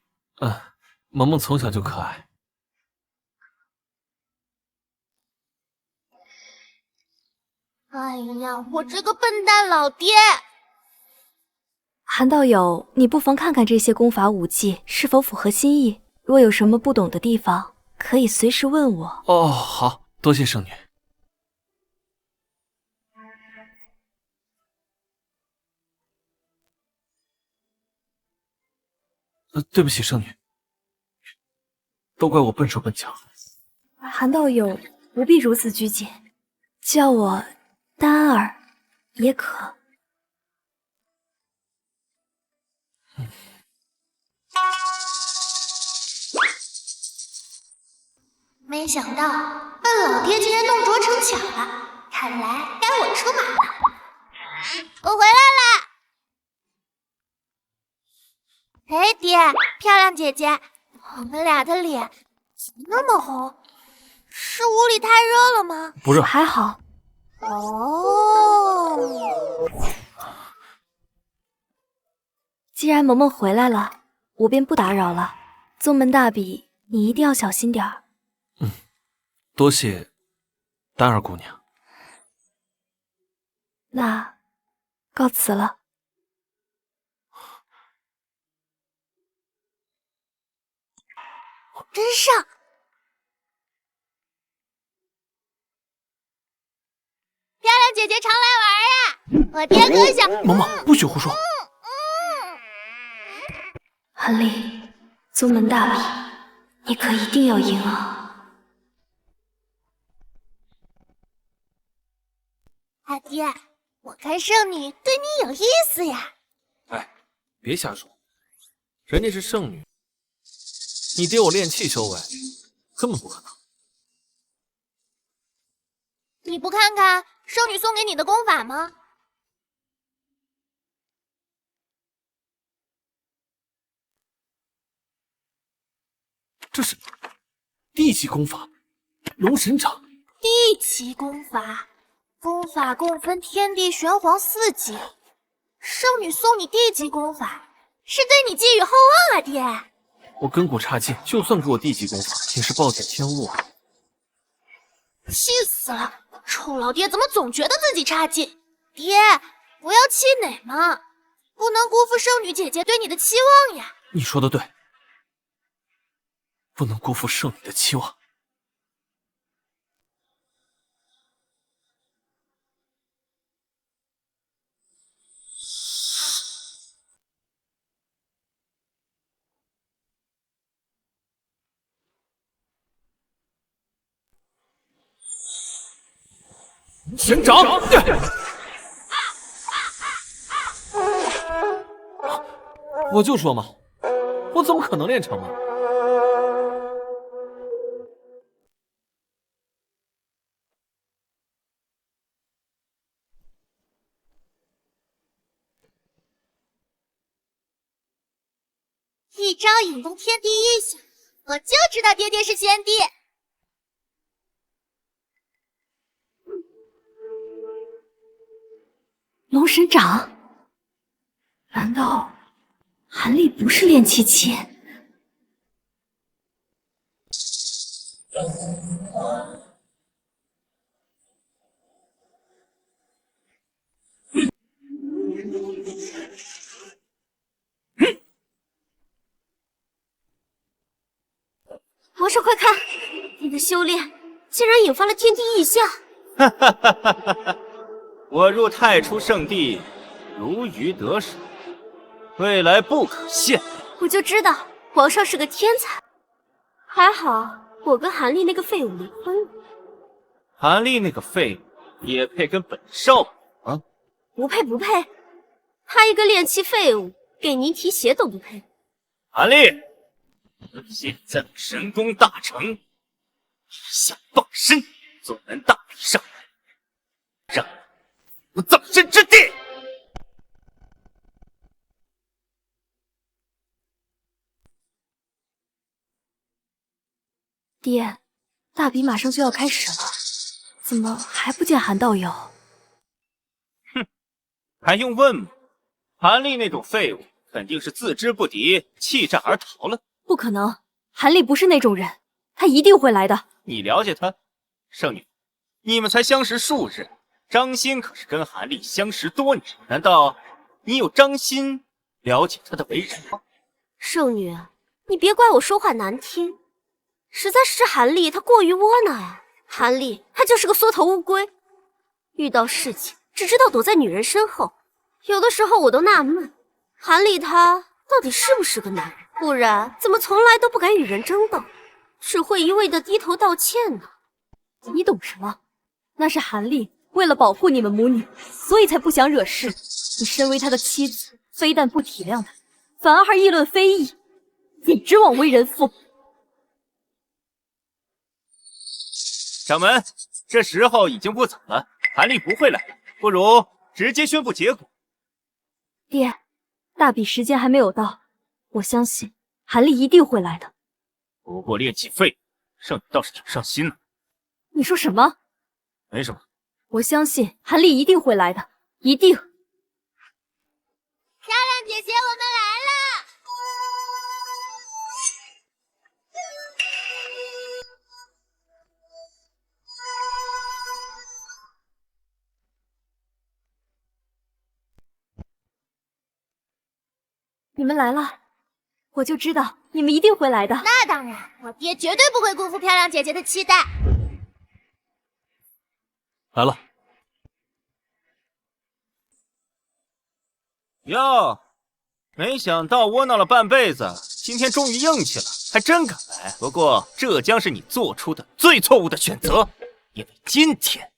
[SPEAKER 3] 萌萌从小就可爱。
[SPEAKER 1] 哎呀，我这个笨蛋老爹！
[SPEAKER 8] 韩道友，你不妨看看这些功法武技是否符合心意，若有什么不懂的地方，可以随时问我。
[SPEAKER 3] 哦，好，多谢圣女。对不起，圣女，都怪我笨手笨脚。
[SPEAKER 8] 韩道友不必如此拘谨，叫我丹儿也可。
[SPEAKER 1] 没想到笨老爹竟然弄拙成巧了，看来该我出马了。我回来啦！哎，爹，漂亮姐姐，我们俩的脸怎么那么红？是屋里太热了吗？
[SPEAKER 3] 不热，
[SPEAKER 8] 还好。
[SPEAKER 1] 哦，
[SPEAKER 8] 既然萌萌回来了，我便不打扰了。宗门大比，你一定要小心点儿。
[SPEAKER 3] 多谢丹儿姑娘。
[SPEAKER 8] 那告辞了。
[SPEAKER 1] 真上！漂亮姐姐常来玩呀，我爹可想……
[SPEAKER 3] 嬷嬷，不许胡说！
[SPEAKER 8] 韩立，宗门大比，你可一定要赢啊！
[SPEAKER 1] 阿爹，我看圣女对你有意思呀。
[SPEAKER 3] 哎，别瞎说，人家是圣女，你爹我练气修为，根本不可能。
[SPEAKER 1] 你不看看圣女送给你的功法吗？
[SPEAKER 3] 这是地级功法，龙神掌。
[SPEAKER 1] 地级功法，功法共分天地玄黄4级。圣女送你地级功法，是对你寄予厚望啊，爹。
[SPEAKER 3] 我根骨差劲，就算给我地级功法，也是暴殄天物啊！
[SPEAKER 1] 气死了！臭老爹怎么总觉得自己差劲？爹，不要气馁嘛，不能辜负圣女姐姐对你的期望呀。
[SPEAKER 3] 你说的对，不能辜负圣女的期望。神掌！我就说嘛，我怎么可能练成啊？
[SPEAKER 1] 一招引动天地异象，我就知道爹爹是先帝。
[SPEAKER 8] 龙神掌？难道韩立不是练气期？
[SPEAKER 2] 王少，快看，你的修炼竟然引发了天地异象！
[SPEAKER 4] 哈哈哈哈哈哈！我入太初圣地，如鱼得水，未来不可限量。
[SPEAKER 2] 我就知道王少是个天才，还好我跟韩立那个废物离婚了。
[SPEAKER 4] 韩立那个废物也配跟本少啊？
[SPEAKER 2] 不配不配，他一个练气废物，给您提鞋都不配。
[SPEAKER 4] 韩立，现在神功大成，想放生宗门大比上来，让我葬身之地！
[SPEAKER 8] 爹，大比马上就要开始了，怎么还不见韩道友？
[SPEAKER 4] 哼，还用问吗？韩立那种废物肯定是自知不敌，弃战而逃了。
[SPEAKER 8] 不可能，韩立不是那种人，他一定会来的。
[SPEAKER 4] 你了解他？圣女，你们才相识数日，张欣可是跟韩立相识多年，难道你有张欣了解他的为人吗？
[SPEAKER 2] 圣女，你别怪我说话难听，实在是韩立他过于窝囊呀。韩立他就是个缩头乌龟，遇到事情只知道躲在女人身后。有的时候我都纳闷，韩立他到底是不是个男人？不然怎么从来都不敢与人争斗，只会一味的低头道歉呢？
[SPEAKER 8] 你懂什么？那是韩立为了保护你们母女，所以才不想惹事。你身为他的妻子，非但不体谅他，反而还议论非议，简直枉为人妇。
[SPEAKER 4] 掌门，这时候已经不早了，韩立不会来，不如直接宣布结果。
[SPEAKER 8] 爹，大比时间还没有到，我相信韩立一定会来的。
[SPEAKER 4] 不过练气废，圣女倒是挺上心呢。
[SPEAKER 8] 你说什么？
[SPEAKER 4] 没什么。
[SPEAKER 8] 我相信韩立一定会来的，一定。
[SPEAKER 1] 漂亮姐姐，我们来了！
[SPEAKER 8] 你们来了，我就知道你们一定会来的。
[SPEAKER 1] 那当然，我爹绝对不会辜负漂亮姐姐的期待。
[SPEAKER 3] 来了。
[SPEAKER 4] 哟，没想到窝囊了半辈子，今天终于硬气了，还真敢来。不过这将是你做出的最错误的选择，因为今天，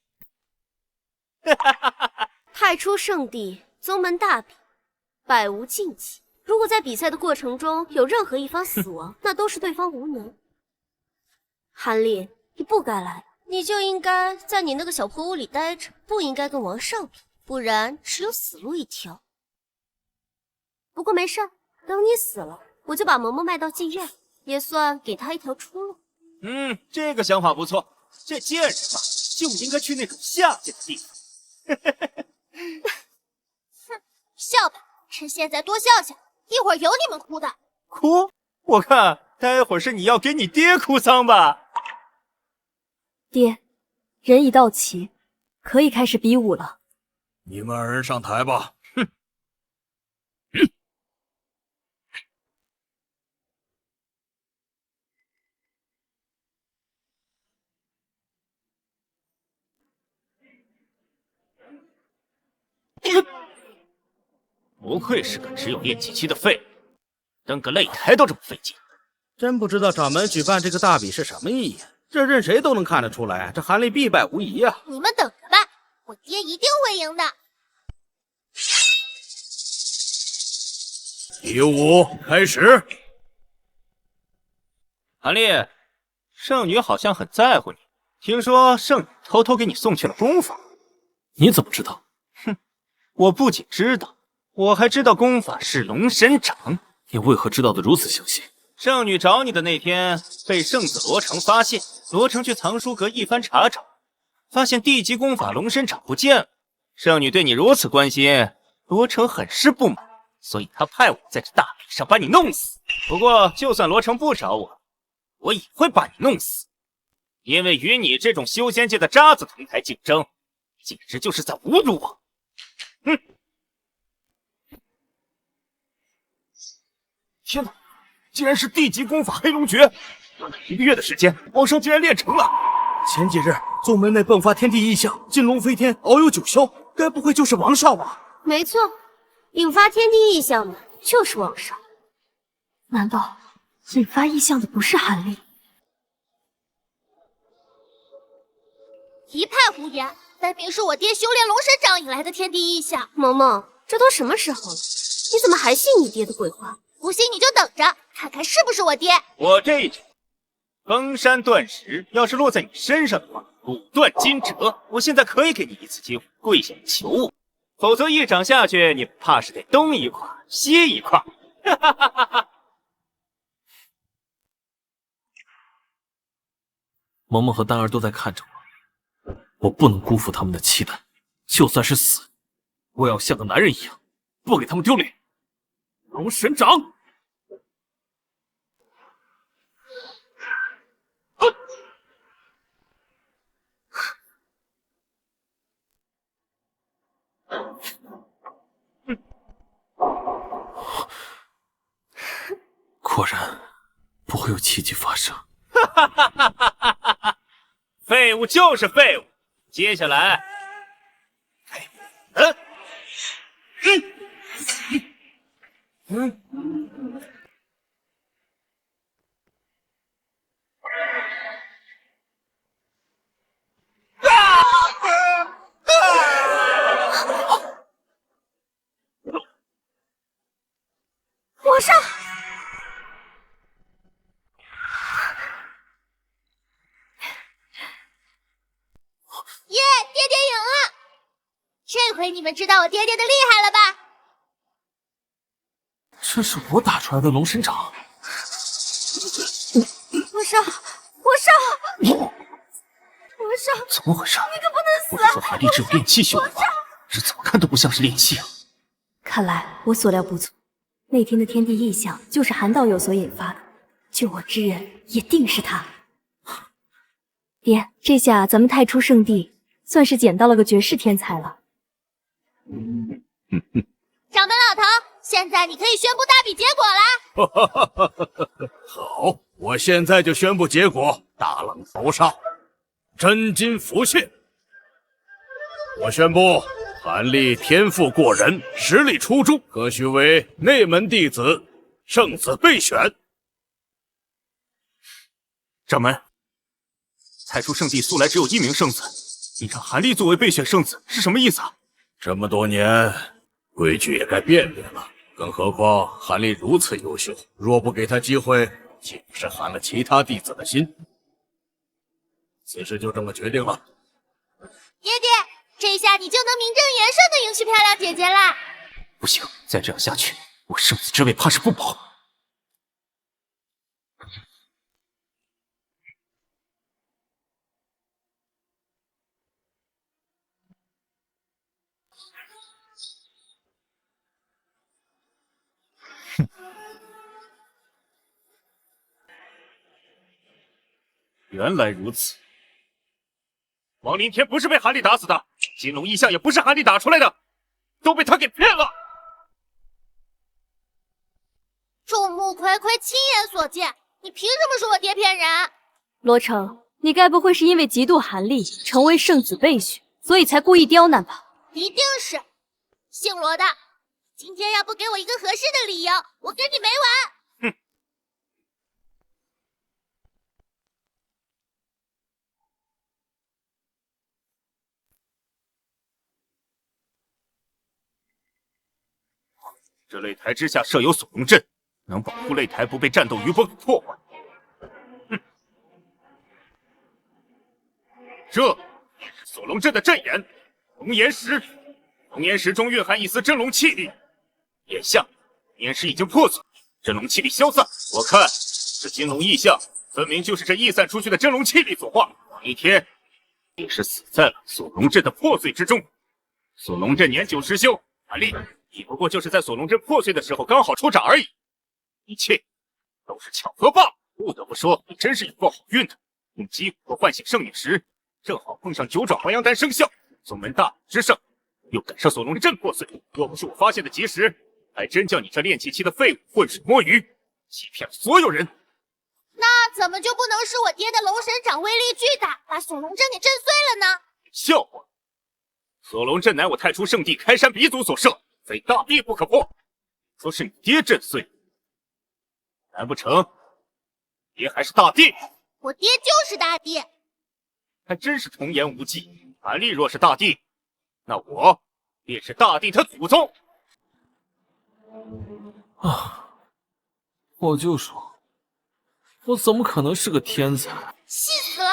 [SPEAKER 2] 太初圣地，宗门大比，百无禁忌。如果在比赛的过程中有任何一方死亡，那都是对方无能。韩立，你不该来，你就应该在你那个小破屋里待着，不应该跟王少比，不然只有死路一条。不过没事，等你死了，我就把嬷嬷卖到妓院，也算给她一条出路。
[SPEAKER 4] 这个想法不错。这贱人嘛，就应该去那种下贱的地方。
[SPEAKER 1] 哼，笑吧，趁现在多笑笑，一会儿有你们哭的。
[SPEAKER 4] 哭？我看待会儿是你要给你爹哭丧吧？
[SPEAKER 8] 爹，人已到齐，可以开始比武了。
[SPEAKER 5] 你们二人上台吧。
[SPEAKER 4] 不愧是个只有练气期的废物，登个擂台都这么费劲。
[SPEAKER 7] 真不知道掌门举办这个大比是什么意义，这任谁都能看得出来，这韩立必败无疑啊！
[SPEAKER 1] 你们等着吧，我爹一定会赢的。
[SPEAKER 5] 比武开始。
[SPEAKER 4] 韩立，圣女好像很在乎你，听说圣女偷偷给你送去了功法。
[SPEAKER 3] 你怎么知道？
[SPEAKER 4] 我不仅知道，我还知道功法是龙神掌。
[SPEAKER 3] 你为何知道的如此详细？
[SPEAKER 4] 圣女找你的那天，被圣子罗成发现，罗成去藏书阁一番查找，发现地级功法龙神掌不见了。圣女对你如此关心，罗成很是不满，所以他派我在这大比上把你弄死。不过，就算罗成不找我，我也会把你弄死，因为与你这种修仙界的渣子同台竞争，简直就是在侮辱我。天哪！竟然是地级功法黑龙诀，短短1个月的时间，王生竟然练成了。
[SPEAKER 7] 前几日宗门内迸发天地异象，金龙飞天，遨游九霄，该不会就是王少吧？
[SPEAKER 2] 没错，引发天地异象的就是王少。
[SPEAKER 8] 难道引发异象的不是韩立？
[SPEAKER 1] 一派胡言，分明是我爹修炼龙神掌引来的天地异象。
[SPEAKER 2] 萌萌，这都什么时候了，你怎么还信你爹的鬼话？
[SPEAKER 1] 不信你就等着，看看是不是我爹。
[SPEAKER 4] 我这种封山断石，要是落在你身上的话，骨断筋折。我现在可以给你一次机会，跪下求我，否则一掌下去，你怕是得东一块西一块。哈哈哈哈哈！
[SPEAKER 3] 萌萌和丹儿都在看着我，我不能辜负他们的期待，就算是死，我也要像个男人一样，不给他们丢脸。龙神掌！果然不会有奇迹发生。
[SPEAKER 4] 废物就是废物。接下来，
[SPEAKER 2] 皇上，
[SPEAKER 1] 耶，爹爹赢了！这回你们知道我爹爹的厉害了吧？
[SPEAKER 3] 这是我打出来的龙神掌。
[SPEAKER 2] 皇上，皇上，皇上，
[SPEAKER 4] 怎么回事？
[SPEAKER 2] 你可不能死！
[SPEAKER 4] 我说韩立只有练气修为吧？这怎么看都不像是练气啊！
[SPEAKER 8] 看来我所料不错，那天的天地异象就是韩道友所引发的，救我之人也定是他。爹，这下咱们太初圣地算是捡到了个绝世天才了。
[SPEAKER 1] 掌门老头，现现在你可以宣布大比结果啦！
[SPEAKER 5] 好，我现在就宣布结果：大浪淘沙，真金不现。我宣布，韩立天赋过人，实力出众，可许为内门弟子，圣子备选。
[SPEAKER 4] 掌门，太初圣地素来只有一名圣子，你让韩立作为备选圣子是什么意思啊？
[SPEAKER 5] 这么多年，规矩也该变变了。更何况韩立如此优秀，若不给他机会，岂不是寒了其他弟子的心？此事就这么决定了。
[SPEAKER 1] 爹爹，这下你就能名正言顺的迎娶漂亮姐姐啦！
[SPEAKER 4] 不行，再这样下去，我圣子之位怕是不保。原来如此，王林天不是被韩立打死的，金龙异象也不是韩立打出来的，都被他给骗了。
[SPEAKER 1] 众目睽睽，亲眼所见，你凭什么说我爹骗人？
[SPEAKER 8] 罗成，你该不会是因为嫉妒韩立成为圣子备选，所以才故意刁难吧？
[SPEAKER 1] 一定是，姓罗的，今天要不给我一个合适的理由，我跟你没完！
[SPEAKER 4] 这擂台之下设有锁龙阵，能保护擂台不被战斗余波给破坏。这也是锁龙阵的阵眼，龙岩石。龙岩石中蕴含一丝真龙气力，眼下龙岩石已经破碎，真龙气力消散。我看这金龙异象，分明就是这溢散出去的真龙气力所化。一天也是死在了锁龙阵的破碎之中。锁龙阵年久失修，韩立你不过就是在锁龙阵破碎的时候刚好出掌而已，一切都是巧合罢了。不得不说，你真是有够好运的，用激活唤醒圣女时，正好碰上9转黄羊丹生效，宗门大之盛，又赶上锁龙阵破碎。若不是我发现的及时，还真叫你这炼气期的废物浑水摸鱼，欺骗了所有人。
[SPEAKER 1] 那怎么就不能是我爹的龙神掌威力巨大，把锁龙阵给震碎了呢？
[SPEAKER 4] 笑话！锁龙阵乃我太初圣地开山鼻祖所设，非大帝不可破。说是你爹震碎，难不成爹还是大帝？
[SPEAKER 1] 我爹就是大帝。
[SPEAKER 4] 还真是童言无忌。韩立若是大帝，那我便是大帝他祖宗。
[SPEAKER 3] 啊！我就说，我怎么可能是个天才？
[SPEAKER 1] 气死了！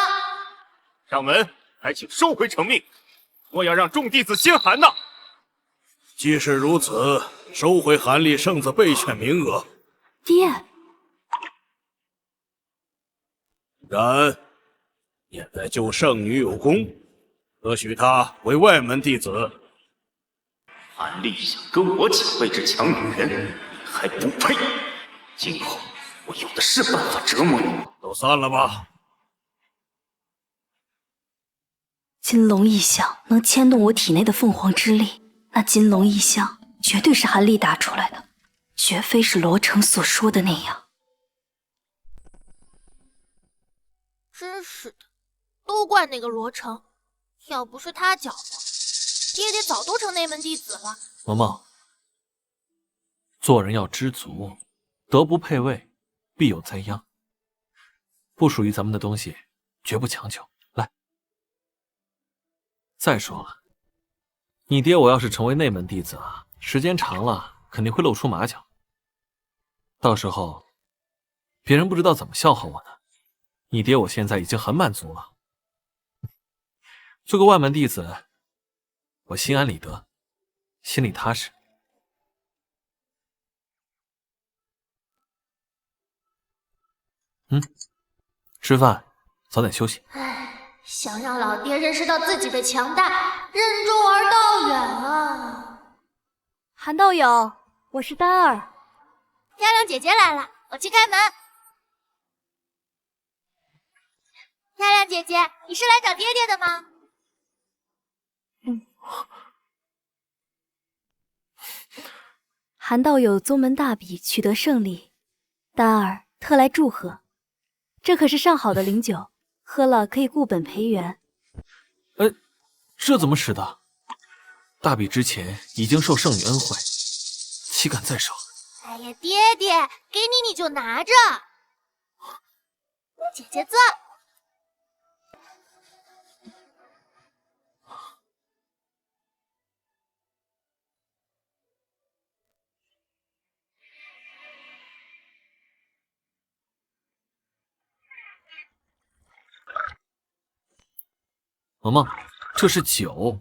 [SPEAKER 4] 上门，还请收回成命，莫要让众弟子心寒呐！
[SPEAKER 5] 既是如此，收回韩立圣子备选名额。
[SPEAKER 8] 爹，
[SPEAKER 5] 然念在救圣女有功，特许他为外门弟子。
[SPEAKER 4] 韩立想跟我抢位置抢女人，你还不配！今后我有的是办法折磨你。
[SPEAKER 5] 都散了吧。
[SPEAKER 8] 金龙异象能牵动我体内的凤凰之力，那金龙异象绝对是韩立打出来的，绝非是罗成所说的那样。
[SPEAKER 1] 真是的，都怪那个罗成，要不是他搅和，爹爹早都成内门弟子了。
[SPEAKER 3] 萌萌，做人要知足，德不配位，必有灾殃。不属于咱们的东西，绝不强求。来，再说了，你爹我要是成为内门弟子啊，时间长了肯定会露出马脚，到时候别人不知道怎么笑话我呢。你爹我现在已经很满足了，做个外门弟子，我心安理得，心里踏实。吃饭，早点休息。
[SPEAKER 1] 唉，想让老爹认识到自己的强大，任重而道远啊！
[SPEAKER 8] 韩道友，我是丹儿。
[SPEAKER 1] 漂亮姐姐来了，我去开门。漂亮姐姐，你是来找爹爹的吗？
[SPEAKER 8] 韩道友宗门大比取得胜利，丹儿特来祝贺。这可是上好的灵酒，喝了可以固本培元。
[SPEAKER 3] 这怎么使的？大比之前已经受圣女恩惠，岂敢再受？
[SPEAKER 1] 哎呀，爹爹，给你就拿着。姐姐坐。
[SPEAKER 3] 萌萌，这是酒，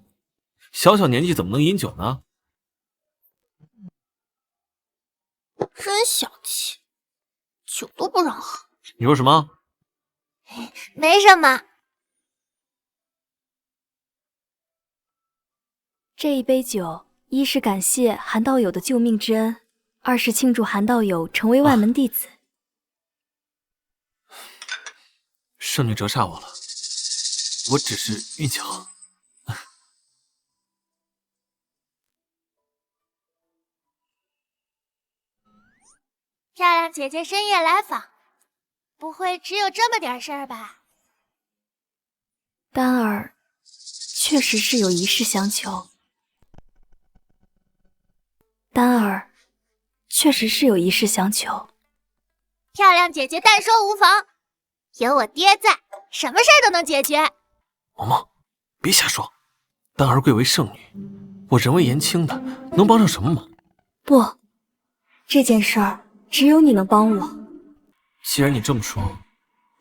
[SPEAKER 3] 小小年纪怎么能饮酒呢？
[SPEAKER 1] 真小气，酒都不让喝。
[SPEAKER 3] 你说什么？
[SPEAKER 1] 没什么。
[SPEAKER 8] 这一杯酒，一是感谢韩道友的救命之恩，二是庆祝韩道友成为外门弟子。
[SPEAKER 3] 圣女折煞我了，我只是运气好。
[SPEAKER 1] 漂亮姐姐深夜来访，不会只有这么点事儿吧？
[SPEAKER 8] 丹儿确实是有一事相求。丹儿确实是有一事相求。
[SPEAKER 1] 漂亮姐姐但说无妨，有我爹在，什么事儿都能解决。
[SPEAKER 3] 萌萌，别瞎说，丹儿贵为圣女，我人微言轻的，能帮上什么忙？
[SPEAKER 8] 不，这件事儿只有你能帮我。
[SPEAKER 3] 既然你这么说，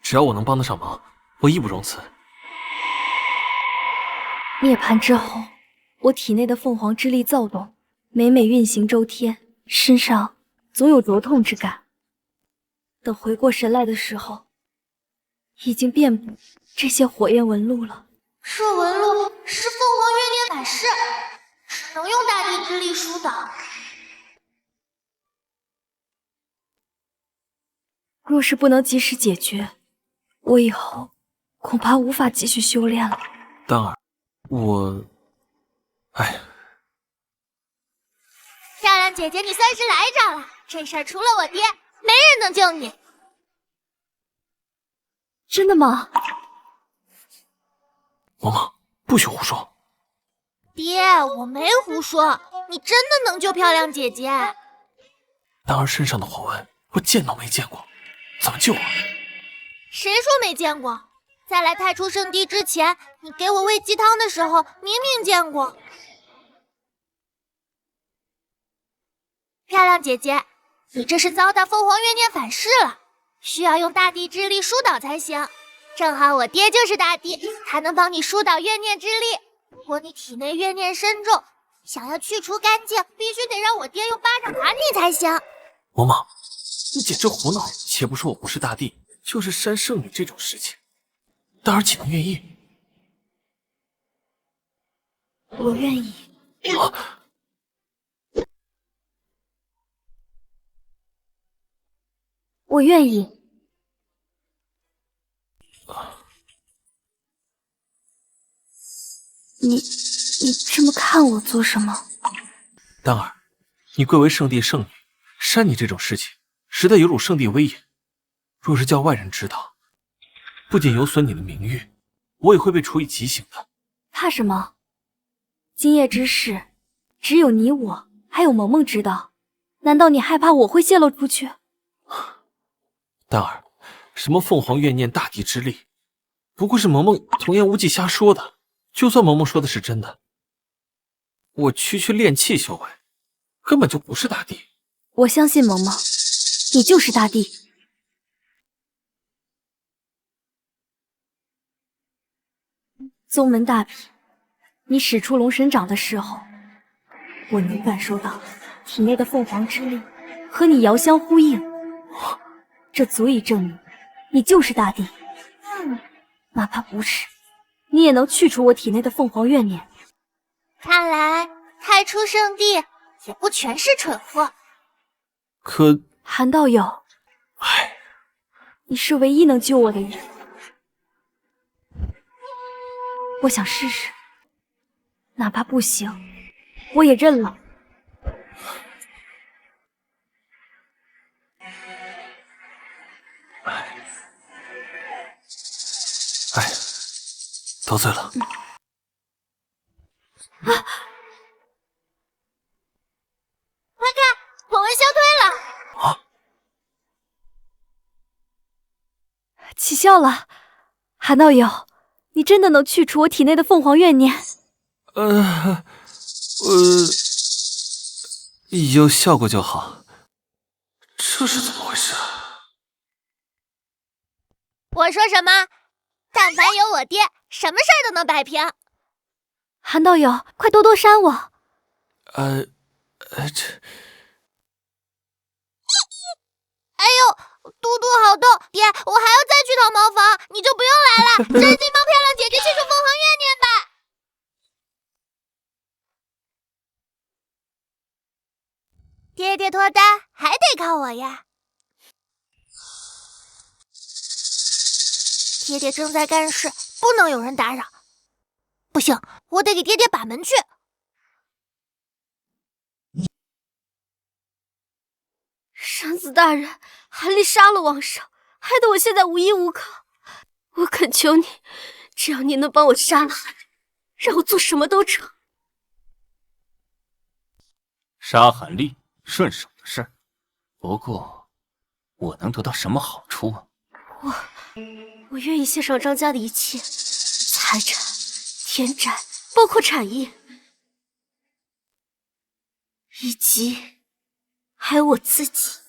[SPEAKER 3] 只要我能帮得上忙，我义不容辞。
[SPEAKER 8] 涅槃之后，我体内的凤凰之力躁动，每每运行周天，身上总有灼痛之感。等回过神来的时候，已经遍布这些火焰纹路了。
[SPEAKER 1] 这纹路是凤凰月涅反噬，只能用大地之力疏导。
[SPEAKER 8] 若是不能及时解决，我以后恐怕无法继续修炼了。
[SPEAKER 3] 丹儿，哎，
[SPEAKER 1] 漂亮姐姐，你算是来着了。这事儿除了我爹，没人能救你。
[SPEAKER 8] 真的吗？
[SPEAKER 3] 萌萌，不许胡说。
[SPEAKER 1] 爹，我没胡说，你真的能救漂亮姐姐。
[SPEAKER 3] 丹儿身上的火纹，我见都没见过，怎么救啊？
[SPEAKER 1] 谁说没见过？在来太初圣地之前，你给我喂鸡汤的时候，明明见过。漂亮姐姐，你这是遭到凤凰月念反噬了，需要用大地之力疏导才行。正好我爹就是大地，他能帮你疏导怨念之力。不过你体内怨念深重，想要去除干净，必须得让我爹用巴掌打你才行。
[SPEAKER 3] 萌萌，你简直胡闹！且不说我不是大帝，就是扇圣女这种事情，丹儿岂能愿意？
[SPEAKER 8] 我愿意。我愿意。你这么看我做什么？
[SPEAKER 3] 丹儿，你贵为圣地圣女，扇你这种事情，实在有辱圣地威严。若是叫外人知道，不仅有损你的名誉，我也会被处以极刑的。
[SPEAKER 8] 怕什么？今夜之事，只有你我还有萌萌知道，难道你害怕我会泄露出去？
[SPEAKER 3] 丹儿，什么凤凰怨念大地之力，不过是萌萌童言无忌瞎说的。就算萌萌说的是真的，我区炼气修为，根本就不是大帝。
[SPEAKER 8] 我相信萌萌，你就是大帝。宗门大比，你使出龙神掌的时候，我能感受到体内的凤凰之力和你遥相呼应，这足以证明你就是大帝。哪怕不是，你也能去除我体内的凤凰怨念。
[SPEAKER 1] 看来太初圣地也不全是蠢货。
[SPEAKER 3] 可
[SPEAKER 8] 韩道友，你是唯一能救我的人，我想试试，哪怕不行，我也认了。
[SPEAKER 3] 得罪了。
[SPEAKER 1] 快看，火纹消退了！
[SPEAKER 8] 起效了，韩道友，你真的能去除我体内的凤凰怨念？
[SPEAKER 3] 有效果就好。这是怎么回事啊？
[SPEAKER 1] 我说什么？但凡有我爹，什么事儿都能摆平。
[SPEAKER 8] 韩道友，快多多扇我！
[SPEAKER 3] 这……
[SPEAKER 1] 哎呦，嘟嘟好痛！爹，我还要再去趟茅房，你就不用来了，真心帮漂亮姐姐去除凤凰怨念吧。爹爹脱单还得靠我呀。爹爹正在干事，不能有人打扰。不行，我得给爹爹把门去。
[SPEAKER 2] 圣子大人，韩立杀了王上，害得我现在无依无靠。我恳求你，只要你能帮我杀了韩立，让我做什么都成。
[SPEAKER 4] 杀韩立，顺手的事。不过，我能得到什么好处啊？
[SPEAKER 2] 我愿意献上张家的一切，财产、田宅，包括产业，以及还有我自己。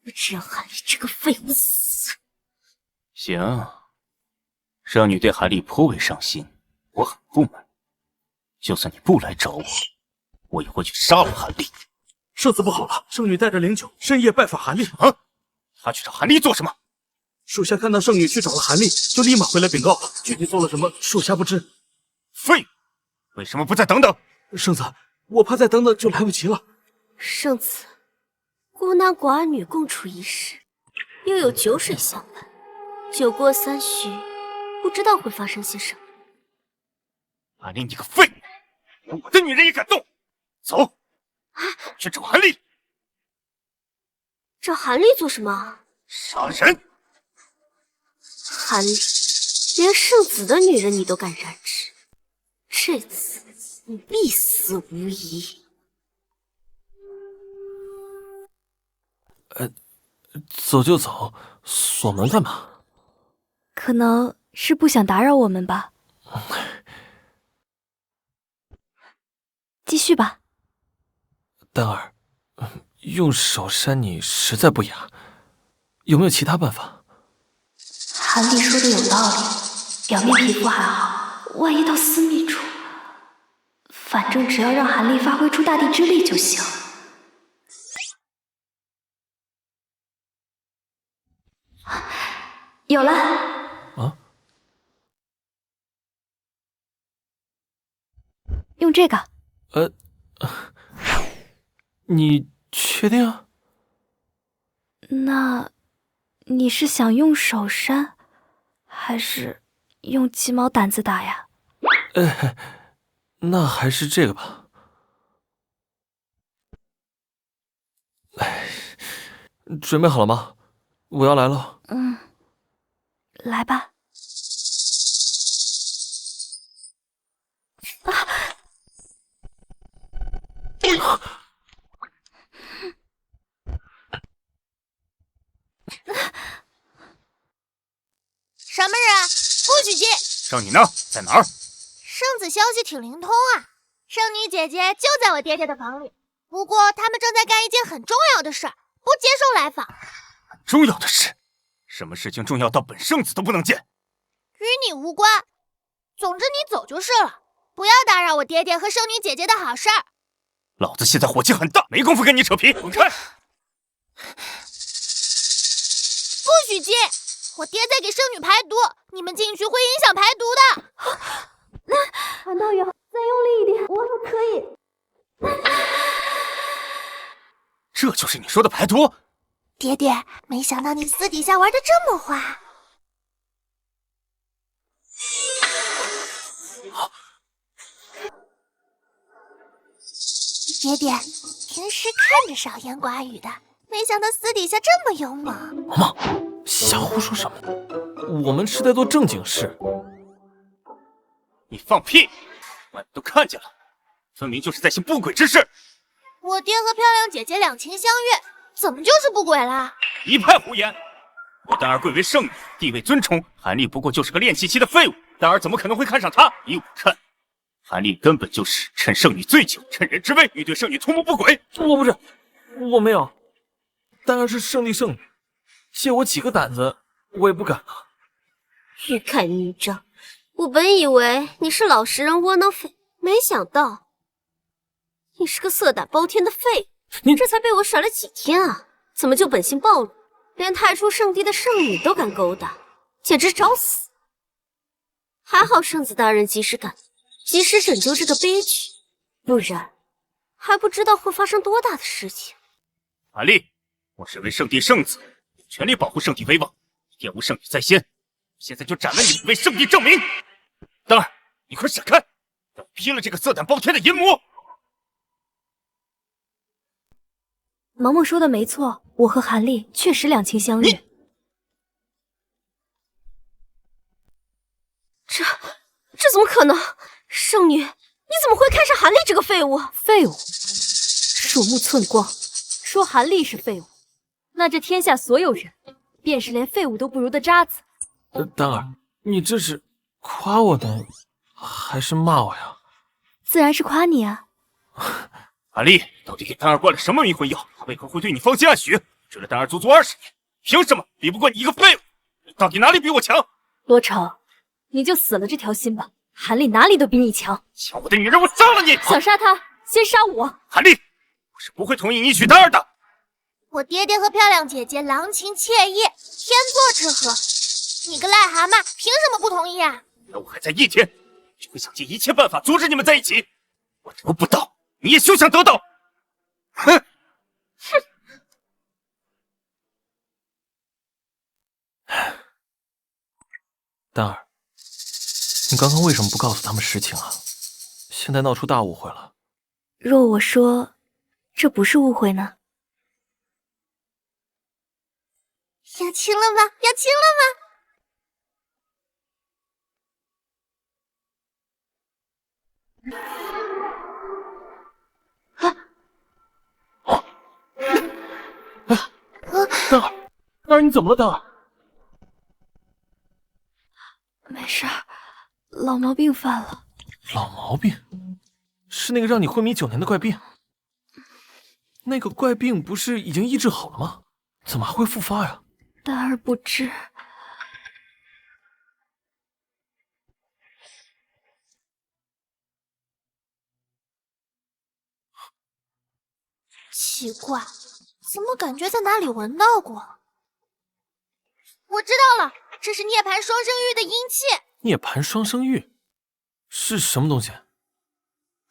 [SPEAKER 2] 我只要韩立这个废物死。
[SPEAKER 4] 行，圣女对韩立颇为上心，我很不满。就算你不来找我，我也会去杀了韩立。
[SPEAKER 7] 圣子不好了，圣女带着灵柩深夜拜访韩立。
[SPEAKER 4] 啊！他去找韩立做什么？
[SPEAKER 7] 属下看到圣女去找了韩立，就立马回来禀告。具体做了什么，属下不知。
[SPEAKER 4] 废物！为什么不再等等？
[SPEAKER 7] 圣子，我怕再等等就来不及了。
[SPEAKER 2] 圣子，孤男寡女共处一室，又有酒水相伴，酒过三巡，不知道会发生些什么。
[SPEAKER 4] 韩立，你个废物！连我的女人也敢动！走，去找韩立。
[SPEAKER 2] 找韩立做什么？
[SPEAKER 4] 杀人！
[SPEAKER 2] 韩立，连圣子的女人你都敢染指，这次你必死无疑。
[SPEAKER 3] 走就走，锁门干嘛？
[SPEAKER 8] 可能是不想打扰我们吧。继续吧。
[SPEAKER 3] 丹儿，用手扇你实在不雅，有没有其他办法？
[SPEAKER 8] 韩立说的有道理，表面皮肤还好，万一到私密处，反正只要让韩立发挥出大地之力就行。有了。
[SPEAKER 3] 啊？
[SPEAKER 8] 用这个。
[SPEAKER 3] 你确定啊？
[SPEAKER 8] 那你是想用手扇，还是用鸡毛掸子打呀？
[SPEAKER 3] 那还是这个吧。准备好了吗？我要来了。
[SPEAKER 8] 来吧。
[SPEAKER 1] 什么人？不许进！
[SPEAKER 4] 圣女呢？在哪儿？
[SPEAKER 1] 圣子消息挺灵通啊，圣女姐姐就在我爹爹的房里。不过他们正在干一件很重要的事，不接受来访。
[SPEAKER 4] 很重要的事？什么事情重要到本圣子都不能见？
[SPEAKER 1] 与你无关。总之你走就是了，不要打扰我爹爹和圣女姐姐的好事儿。
[SPEAKER 4] 老子现在火气很大，没工夫跟你扯皮，滚开！
[SPEAKER 1] 不许进！我爹在给圣女排毒，你们进去会影响排毒的。
[SPEAKER 8] 韩道友，再用力一点，我还可以。
[SPEAKER 4] 这就是你说的排毒？
[SPEAKER 1] 爹爹，没想到你私底下玩的这么坏。爹爹，平时看着少言寡语的，没想到私底下这么勇猛。
[SPEAKER 3] 妈妈，瞎胡说什么呢？我们是在做正经事。
[SPEAKER 4] 你放屁！外面都看见了，分明就是在行不轨之事。
[SPEAKER 1] 我爹和漂亮姐姐两情相悦，怎么就是不轨啦？
[SPEAKER 4] 一派胡言！我丹儿贵为圣女，地位尊崇，韩立不过就是个练气期的废物，丹儿怎么可能会看上她？依我看，韩立根本就是趁圣女醉酒，趁人之危，欲对圣女图谋不轨。
[SPEAKER 3] 我不是，我没有。丹儿是圣帝圣女，借我几个胆子，我也不敢啊。
[SPEAKER 2] 欲盖弥彰，我本以为你是老实人窝囊废，没想到你是个色胆包天的废物。
[SPEAKER 3] 你
[SPEAKER 2] 这才被我甩了几天啊，怎么就本性暴露，连太初圣地的圣女都敢勾搭，简直找死！还好圣子大人及时赶到，及时拯救这个悲剧，不然还不知道会发生多大的事情。
[SPEAKER 4] 韩立，我身为圣帝圣子，有权利保护圣帝威望，玷污圣女在先，现在就斩了你，为圣帝证明！丹儿，你快闪开，让我劈了这个色胆包天的淫魔！
[SPEAKER 8] 毛毛说的没错，我和韩立确实两情相悦。
[SPEAKER 2] 这怎么可能？圣女，你怎么会看上韩立这个废物？
[SPEAKER 8] 废物，鼠目寸光，说韩立是废物，那这天下所有人，便是连废物都不如的渣子。
[SPEAKER 3] 丹儿，你这是夸我呢，还是骂我呀？
[SPEAKER 8] 自然是夸你啊。
[SPEAKER 4] 韩立，到底给丹儿灌了什么迷魂药？他为何会对你芳心暗许？追了丹儿足足20年，凭什么比不过你一个废物？你到底哪里比我强？
[SPEAKER 8] 罗成，你就死了这条心吧。韩立哪里都比你强。
[SPEAKER 4] 抢我的女人，我杀了你！
[SPEAKER 8] 想杀他，先杀我。
[SPEAKER 4] 韩立，我是不会同意你娶丹儿的。
[SPEAKER 1] 我爹爹和漂亮姐姐郎情妾意，天作之合。你个癞蛤蟆，凭什么不同意啊？
[SPEAKER 4] 让我还在一天，就会想尽一切办法阻止你们在一起。我得不到，你也休想得到！哼！哼！
[SPEAKER 3] 丹儿，你刚刚为什么不告诉他们实情啊？现在闹出大误会了。
[SPEAKER 8] 若我说这不是误会呢？
[SPEAKER 1] 要亲了吗？要亲了吗？
[SPEAKER 3] 丹儿，丹儿，你怎么了？丹儿，
[SPEAKER 8] 没事儿，老毛病犯了。
[SPEAKER 3] 老毛病？是那个让你昏迷9年的怪病？那个怪病不是已经医治好了吗？怎么还会复发呀？
[SPEAKER 8] 丹儿不知。
[SPEAKER 1] 奇怪，怎么感觉在哪里闻到过？我知道了，这是涅槃双生玉的阴气。
[SPEAKER 3] 涅槃双生玉是什么东西？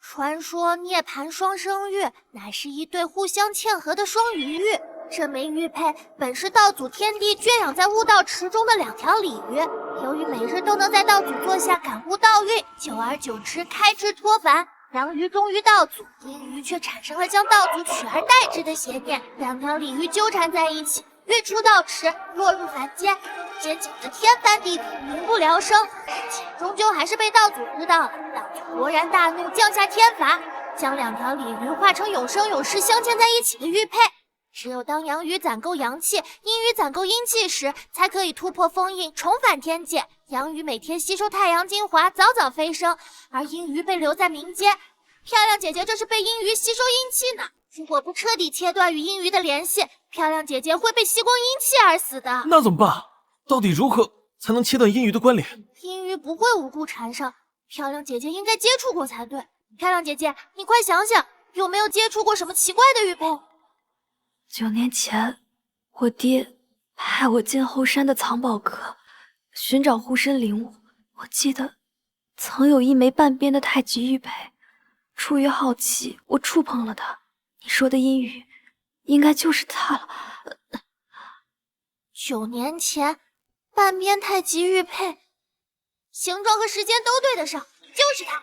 [SPEAKER 1] 传说涅槃双生玉乃是一对互相嵌合的双鱼玉，这枚玉佩本是道祖天帝圈养在悟道池中的2条鲤鱼，由于每日都能在道祖座下感悟道运，久而久之开智脱凡。阳鱼忠于道祖，阴鱼却产生了将道祖取而代之的邪念，2条鲤鱼纠缠在一起，跃出道池，落入凡间，间景着天翻地覆，民不聊生。且终究还是被道祖知道了，道祖勃然大怒，降下天罚，将2条鲤鱼化成永生永世镶嵌在一起的玉佩。只有当阳鱼攒够阳气，阴鱼攒够阴气时，才可以突破封印，重返天界。阳鱼每天吸收太阳精华，早早飞升，而阴鱼被留在民间。漂亮姐姐这是被阴鱼吸收阴气呢。如果不彻底切断与阴鱼的联系，漂亮姐姐会被吸光阴气而死的。
[SPEAKER 3] 那怎么办？到底如何才能切断阴鱼的关联？
[SPEAKER 1] 阴鱼不会无故缠上，漂亮姐姐应该接触过才对。漂亮姐姐，你快想想，有没有接触过什么奇怪的玉佩
[SPEAKER 8] ？9年前，我爹派我进后山的藏宝阁，寻找护身灵物。我记得曾有一枚半边的太极玉佩，出于好奇，我触碰了它。你说的阴鱼，应该就是它了。
[SPEAKER 1] 9年前，半边太极玉佩，形状和时间都对得上，就是它。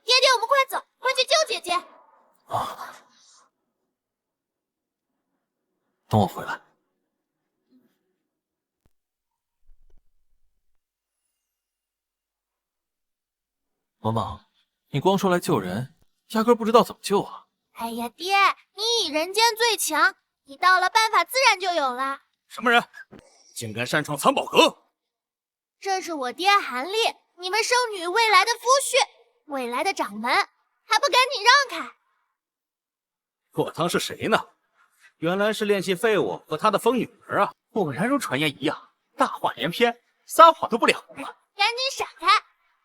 [SPEAKER 1] 爹爹，我们快走，快去救姐姐。
[SPEAKER 3] 等我回来。萌萌，你光说来救人，压根不知道怎么救啊！
[SPEAKER 1] 哎呀，爹，你以人间最强，你到了办法自然就有了。
[SPEAKER 7] 什么人，竟敢擅闯藏宝阁？
[SPEAKER 1] 这是我爹韩立，你们圣女未来的夫婿，未来的掌门，还不赶紧让开！
[SPEAKER 7] 我当是谁呢？原来是练气废物和他的疯女儿啊！
[SPEAKER 4] 果然如传言一样，大话连篇，撒谎都不了了。
[SPEAKER 1] 赶紧闪开，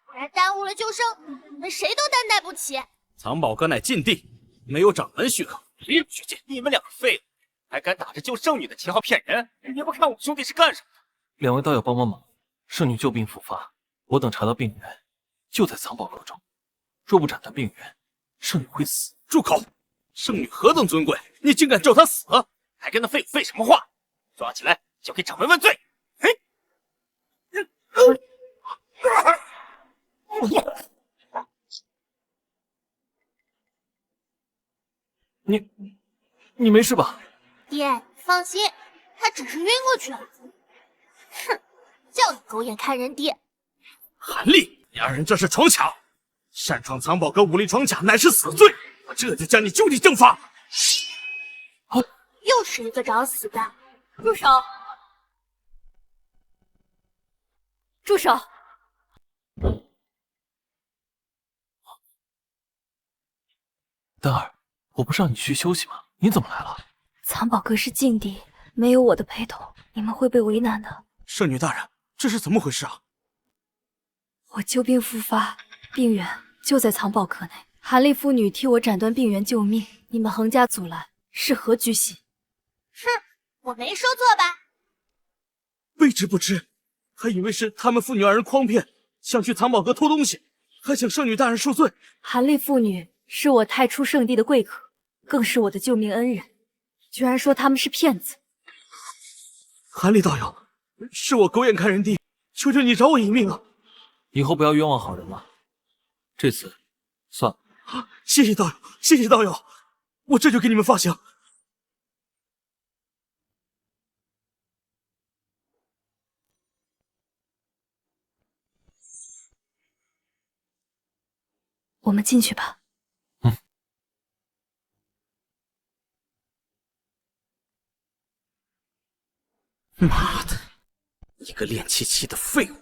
[SPEAKER 1] 不然耽误了救圣女，你们谁都担待不起。
[SPEAKER 7] 藏宝阁乃禁地，没有掌门许可，谁也不许进。
[SPEAKER 4] 你们两个废物，还敢打着救圣女的旗号骗人！也不看我兄弟是干什么的。
[SPEAKER 3] 两位道友帮帮忙，圣女旧病复发，我等查到病源就在藏宝阁中，若不斩断病源，圣女会死。
[SPEAKER 7] 住口！圣女何等尊贵，你竟敢叫她死？
[SPEAKER 4] 还跟那废物废什么话？抓起来，交给掌门问罪！
[SPEAKER 3] 你没事吧？
[SPEAKER 1] 爹，放心，他只是晕过去了。哼，叫你狗眼看人低。
[SPEAKER 7] 韩立，你二人这是闯卡，擅闯藏宝阁武力闯卡乃是死罪，我这就将你就地正法。
[SPEAKER 1] 又是一个找死的！
[SPEAKER 8] 住手！住手！
[SPEAKER 3] 丹儿，我不是让你去休息吗？你怎么来了？
[SPEAKER 8] 藏宝阁是禁地，没有我的陪同，你们会被为难的。
[SPEAKER 7] 圣女大人，这是怎么回事啊？
[SPEAKER 8] 我旧病复发，病源就在藏宝阁内。韩立夫女替我斩断病源救命，你们横加阻拦，是何居心？
[SPEAKER 1] 哼，我没说错吧？
[SPEAKER 7] 卑职不知，还以为是他们父女二人诓骗，想去藏宝阁偷东西，还请圣女大人恕罪。
[SPEAKER 8] 韩立父女是我太初圣地的贵客，更是我的救命恩人，居然说他们是骗子！
[SPEAKER 7] 韩立道友，是我狗眼看人低，求求你饶我一命啊！
[SPEAKER 3] 以后不要冤枉好人了。这次算了。
[SPEAKER 7] 谢谢道友，谢谢道友，我这就给你们发行。
[SPEAKER 8] 我们进去吧。
[SPEAKER 7] 妈的，一个练气期的废物，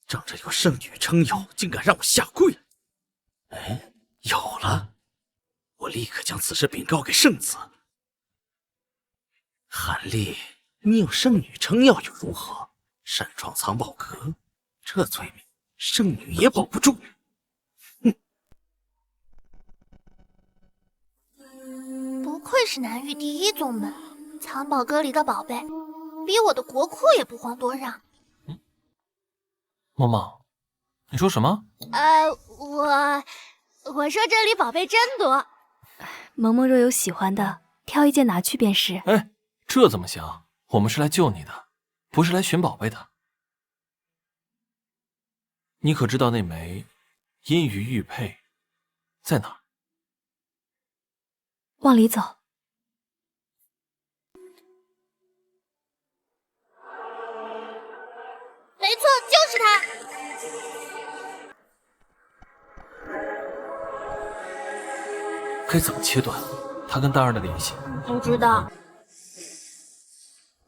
[SPEAKER 7] 仗着有圣女撑腰，竟敢让我下跪！哎，有了！我立刻将此事禀告给圣子。韩立，你有圣女撑腰又如何？擅闯藏宝阁，这罪名圣女也保不住。
[SPEAKER 1] 不愧是南域第一宗门，藏宝阁里的宝贝，比我的国库也不遑多让。
[SPEAKER 3] 萌萌，你说什么？
[SPEAKER 1] 我说这里宝贝真多。
[SPEAKER 8] 萌萌若有喜欢的，挑一件拿去便是。
[SPEAKER 3] 哎，这怎么行？我们是来救你的，不是来寻宝贝的。你可知道那枚阴鱼玉佩在哪儿？
[SPEAKER 8] 往里走。
[SPEAKER 1] 没错，就是他。
[SPEAKER 3] 该怎么切断他跟丹儿的联系？
[SPEAKER 1] 不知道，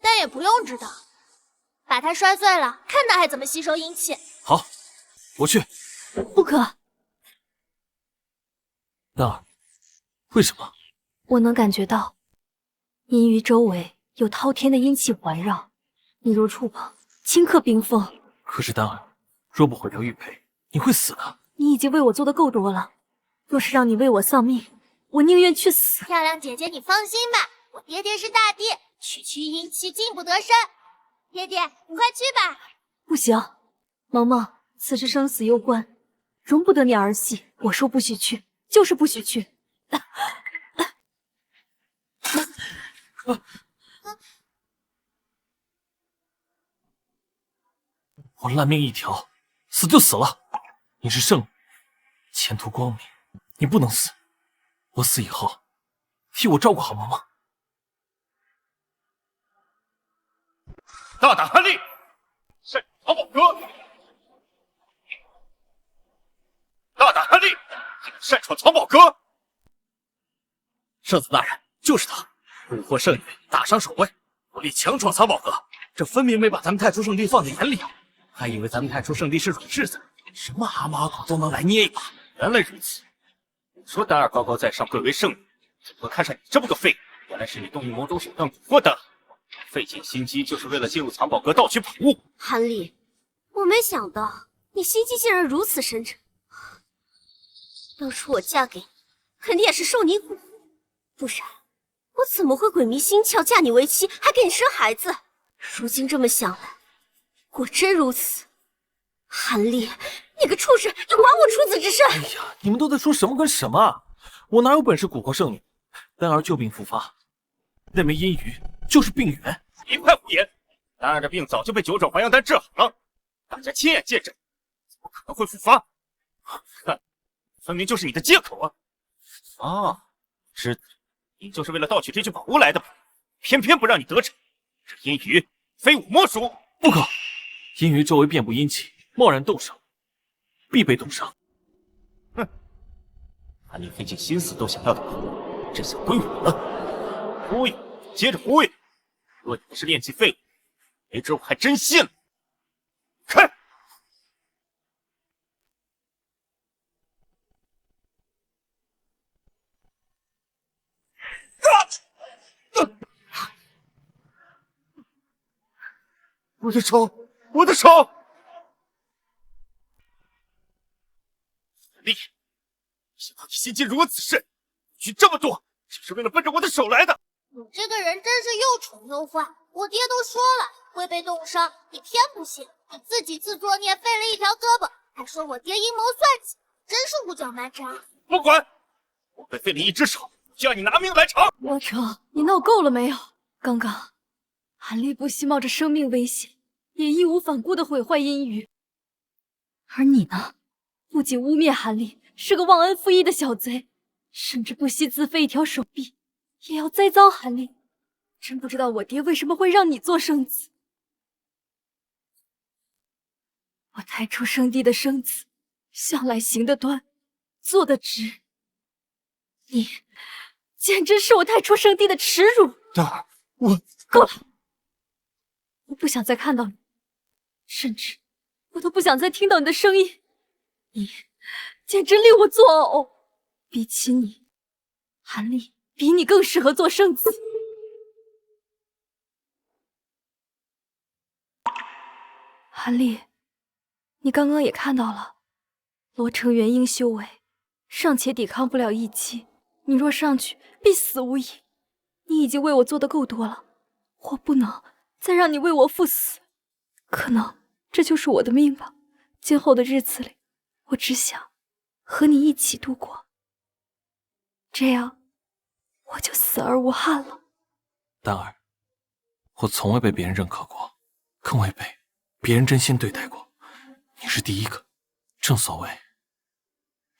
[SPEAKER 1] 但也不用知道。把它摔碎了，看他还怎么吸收阴气。
[SPEAKER 3] 好，我去。
[SPEAKER 8] 不可！
[SPEAKER 3] 丹儿，为什么？
[SPEAKER 8] 我能感觉到阴鱼周围有滔天的阴气环绕，你若触碰，顷刻冰封。
[SPEAKER 3] 可是丹儿，若不毁掉玉佩，你会死的。
[SPEAKER 8] 你已经为我做的够多了，若是让你为我丧命，我宁愿去死。
[SPEAKER 1] 漂亮姐姐，你放心吧，我爹爹是大帝，区区阴气进不得身。爹爹，你快去吧。
[SPEAKER 8] 不行，萌萌，此事生死攸关，容不得你儿戏。我说不许去，就是不许去。
[SPEAKER 3] 我烂命一条，死就死了。你是圣女，前途光明，你不能死。我死以后，替我照顾好萌萌。
[SPEAKER 4] 大胆悍力，擅闯藏宝阁！擅闯藏宝阁。
[SPEAKER 7] 圣子大人，就是他，蛊惑圣女，打伤守卫，武力强闯藏宝阁，这分明没把咱们太初圣地放在眼里啊！还以为咱们太初圣地是软柿子，什么蛤蟆狗都能来捏一把。
[SPEAKER 4] 原来如此，你说丹儿高高在上，贵为圣女，怎么看上你这么个废物？原来是你动用某种手段蛊惑的，费尽心机就是为了进入藏宝阁盗取宝物。
[SPEAKER 2] 韩立，我没想到你心机竟然如此深沉。当初我嫁给你，肯定也是受你蛊惑，不然我怎么会鬼迷心窍嫁你为妻，还给你生孩子？如今这么想来，果真如此。韩立，你个畜生，你还我处子之身！
[SPEAKER 3] 哎呀，你们都在说什么跟什么啊？我哪有本事蛊惑圣女？丹儿旧病复发，那枚阴鱼就是病源。
[SPEAKER 4] 一派胡言！丹儿的病早就被9种还阳丹治好了，大家亲眼见证，怎么可能会复发？看，分明就是你的借口啊！啊，知道你就是为了盗取这具宝物来的吧？偏偏不让你得逞，这阴鱼非我莫属！
[SPEAKER 3] 不可，阴鱼周围遍布阴气，贸然动手，必被冻伤。
[SPEAKER 4] 哼，看你费尽心思都想要的宝物，这下归我了。忽悠，接着忽悠。若你不是炼气废物，没准我还真信了。看，我的手，我的手！丽，没想到你心机如此深，许这么多，就是为了奔着我的手来的。
[SPEAKER 1] 你这个人真是又宠又坏，我爹都说了会被冻伤，你偏不信，你自己自作孽，废了一条胳膊，还说我爹阴谋算计，真是胡搅蛮缠。
[SPEAKER 4] 不管，我被废了一只手，就要你拿命来偿！
[SPEAKER 8] 罗成，你闹够了没有？刚刚韩立不惜冒着生命危险，也义无反顾地毁坏阴鱼，而你呢，不仅污蔑韩立是个忘恩负义的小贼，甚至不惜自废一条手臂，也要栽赃韩立。真不知道我爹为什么会让你做圣子。我太初圣地的圣子，向来行得端，坐得直。你简直是我太初圣地的耻辱！
[SPEAKER 4] 丹儿，我
[SPEAKER 8] 够了，我不想再看到你，甚至我都不想再听到你的声音。你简直令我作呕。比起你，韩立比你更适合做圣子。韩立，你刚刚也看到了，罗成元婴修为尚且抵抗不了一击，你若上去，必死无疑。你已经为我做的够多了，我不能再让你为我赴死。可能这就是我的命吧。今后的日子里，我只想和你一起度过，这样我就死而无憾了。
[SPEAKER 3] 丹儿，我从未被别人认可过，更未被别人真心对待过。你是第一个。正所谓，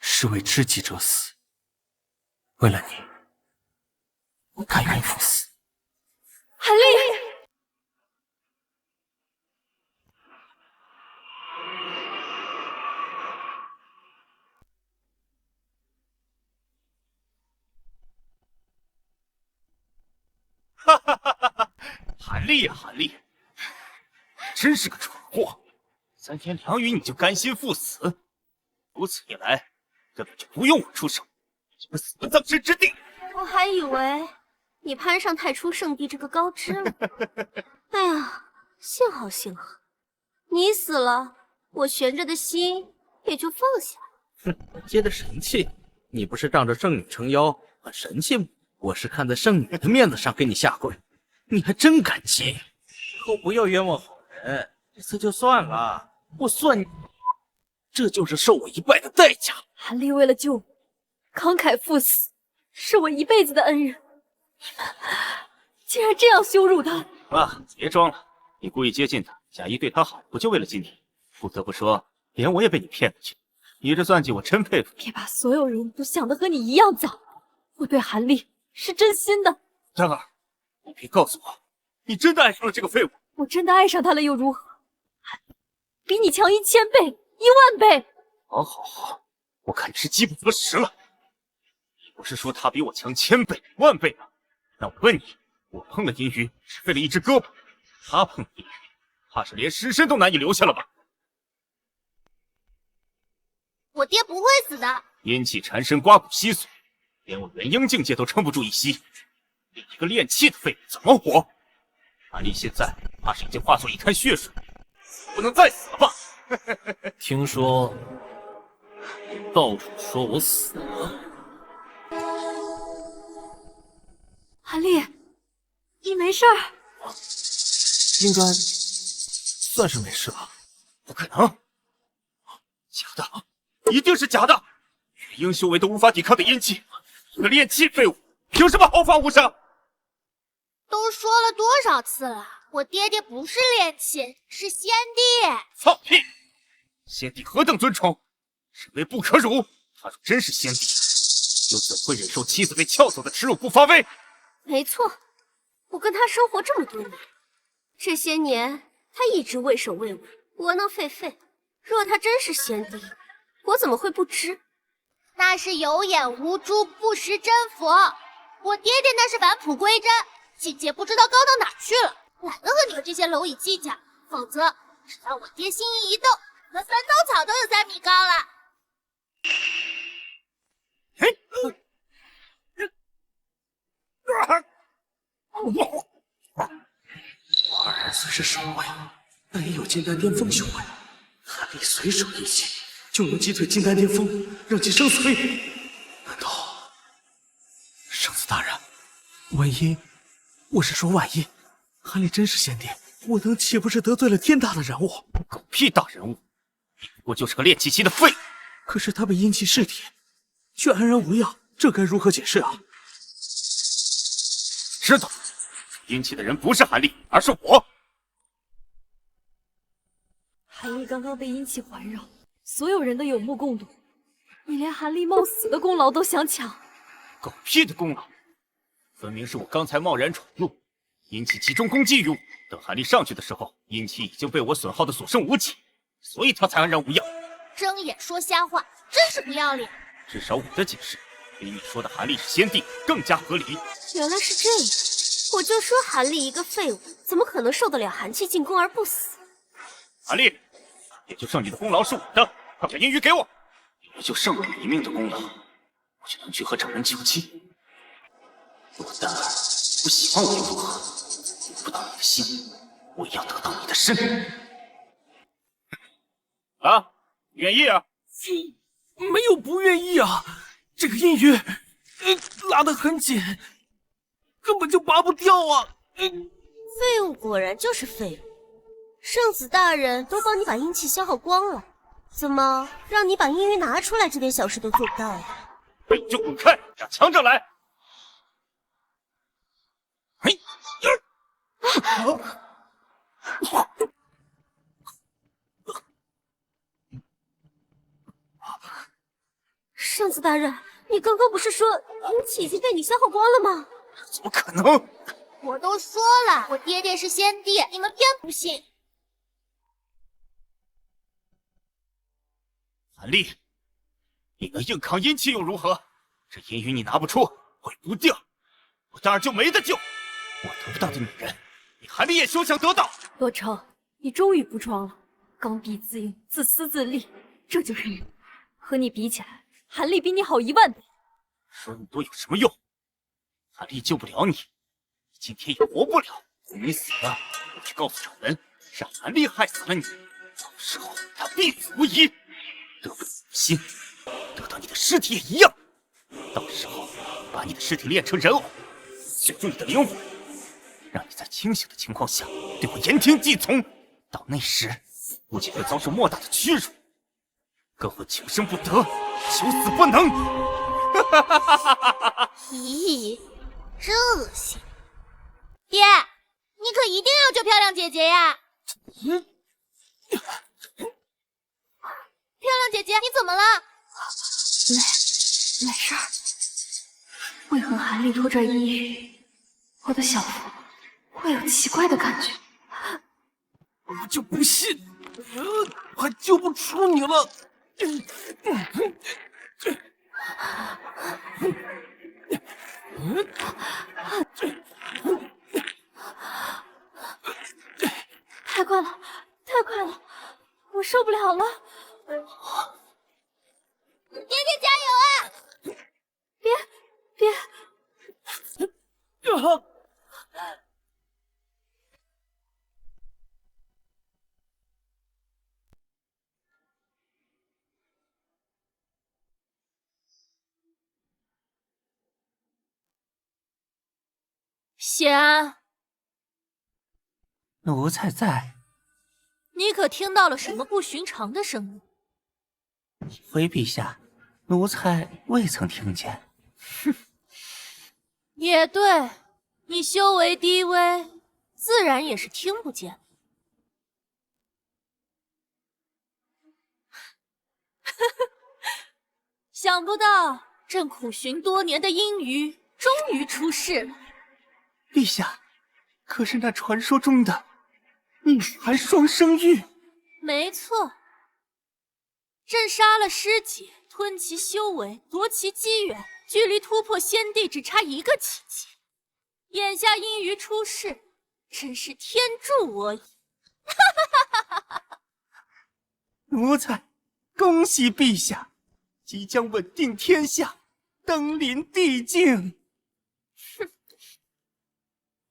[SPEAKER 3] 士为知己者死。为了你，我甘愿赴死。
[SPEAKER 8] 韩立，
[SPEAKER 4] 哈哈哈哈哈！韩立呀，韩立，真是个蠢货！3天2语你就甘心赴死，如此一来，根本就不用我出手，你就会死不葬身之地。
[SPEAKER 2] 我还以为你攀上太初圣地这个高枝了。哎呀，幸好幸好，你死了，我悬着的心也就放下了。
[SPEAKER 7] 哼，接的神气，你不是仗着圣女撑腰很神气吗？我是看在圣女的面子上给你下跪，你还真敢接！以后不要冤枉好人，这次就算了，我算你，这就是受我一败的代价。
[SPEAKER 8] 韩立为了救我，慷慨赴死，是我一辈子的恩人。你们竟然这样羞辱他！
[SPEAKER 4] 啊，别装了，你故意接近他，假意对他好，不就为了今天？不得不说，连我也被你骗过去，你这算计我真佩服。
[SPEAKER 8] 别把所有人都想得和你一样糟，我对韩立是真心的。
[SPEAKER 4] 丹儿，你别告诉我，你真的爱上了这个废物？
[SPEAKER 8] 我真的爱上他了又如何？韩立比你强1000倍、10000倍。
[SPEAKER 4] 好，好，好，我看你是饥不择食了。你不是说他比我强1000倍、10000倍吗？那我问你，我碰了阴鱼，只废了一只胳膊，他碰了阴鱼，怕是连尸身都难以留下了吧？
[SPEAKER 1] 我爹不会死的。
[SPEAKER 4] 阴气缠身，刮骨吸髓，连我元婴境界都撑不住一息，你一个炼气的废物怎么活？韩立现在怕是已经化作一滩血水，不能再死了吧？
[SPEAKER 3] 听说道主说我死了。
[SPEAKER 8] 韩立，你没事儿？
[SPEAKER 3] 应该算是没事吧。
[SPEAKER 4] 不可能，假的，一定是假的！元婴修为都无法抵抗的阴气，一个炼气废物，凭什么毫发无伤？
[SPEAKER 1] 都说了多少次了，我爹爹不是炼气，是先帝。
[SPEAKER 4] 放屁！先帝何等尊崇，人为不可辱。他若真是先帝，又怎会忍受妻子被撬走的耻辱不发威？
[SPEAKER 2] 没错，我跟他生活这么多年，这些年他一直畏首畏尾，窝囊废废。若他真是先帝，我怎么会不知？
[SPEAKER 1] 那是有眼无珠，不识真佛。我爹爹那是返璞归真，境界不知道高到哪去了。懒得和你们这些蝼蚁计较，否则只要我爹心意一动，那3刀草都有3米高了。
[SPEAKER 7] 我儿虽是守卫，但也有金丹巅峰修为。韩立随手一击就能击退金丹巅峰，让其生死未卜。难道圣子大人，我是说万一韩立真是先帝，我等岂不是得罪了天大的人物？
[SPEAKER 4] 狗屁大人物，你不过就是个炼气期的废物。
[SPEAKER 7] 可是他被阴气噬体，却安然无恙，这该如何解释啊？
[SPEAKER 4] 知道，阴气的人不是韩立，而是我。
[SPEAKER 8] 韩立刚刚被阴气环绕，所有人都有目共睹，你连韩立冒死的功劳都想抢？
[SPEAKER 4] 狗屁的功劳，分明是我刚才贸然闯入，阴气集中攻击于我。等韩立上去的时候，阴气已经被我损耗的所剩无几，所以他才安然无恙。
[SPEAKER 1] 睁眼说瞎话，真是不要脸！
[SPEAKER 4] 至少我的解释比你说的韩立是先帝更加合理。
[SPEAKER 2] 原来是这样，我就说韩立一个废物，怎么可能受得了寒气进攻而不死？
[SPEAKER 4] 韩立，也就剩你的功劳是我的，快把阴鱼给我。也就剩我一命的功劳，我就能去和长人救妻。若丹儿不喜欢我又如何？得不到你的心，我也要得到你的身。啊，愿意啊？
[SPEAKER 3] 没有不愿意啊！这个阴鱼，拉得很紧，根本就拔不掉啊！
[SPEAKER 2] 废物果然就是废物。圣子大人都帮你把阴气消耗光了，怎么让你把阴鱼拿出来这点小事都做不到呀？
[SPEAKER 4] 你就滚开，让强者来！嘿，
[SPEAKER 2] 圣子大人，你刚刚不是说阴气已经被你消耗光了吗？
[SPEAKER 4] 怎么可能？
[SPEAKER 1] 我都说了，我爹爹是先帝，你们偏不信。
[SPEAKER 4] 韩立，你能硬扛阴气又如何？这阴鱼你拿不出，毁不掉，我当然就没得救。我得不到的女人，你韩立也休想得到。
[SPEAKER 8] 洛城，你终于不装了，刚愎自用，自私自利，这就是你。和你比起来，韩立比你好10000倍。
[SPEAKER 4] 说那么多有什么用？韩立救不了你，你今天也活不了。等你死了，我去告诉长人，让韩立害死了你，到时候他必死无疑。得不到你的心，得到你的尸体也一样。到时候把你的尸体炼成人偶，锁住你的灵魂，让你在清醒的情况下对我言听计从。到那时，估计会遭受莫大的屈辱。更会求生不得，求死不能。
[SPEAKER 1] 咦，真恶心！爹，你可一定要救漂亮姐姐呀！漂亮姐姐，你怎么了？
[SPEAKER 8] 没事儿。为何韩立拖拽阴鱼，我的小腹会有奇怪的感觉？
[SPEAKER 3] 我就不信，还救不出你了！
[SPEAKER 1] 谢安，
[SPEAKER 4] 奴才在。
[SPEAKER 1] 你可听到了什么不寻常的声音？
[SPEAKER 4] 回陛下，奴才未曾听见。
[SPEAKER 1] 哼，也对，你修为低微，自然也是听不见。想不到朕苦寻多年的阴鱼终于出世了。
[SPEAKER 4] 陛下，可是那传说中的女孩双生玉？
[SPEAKER 1] 没错，朕杀了师姐，吞其修为，夺其机缘，距离突破仙帝只差一个奇迹。眼下阴鱼出世，真是天助我也！
[SPEAKER 4] 奴才恭喜陛下，即将稳定天下，登临帝境。
[SPEAKER 1] 哼，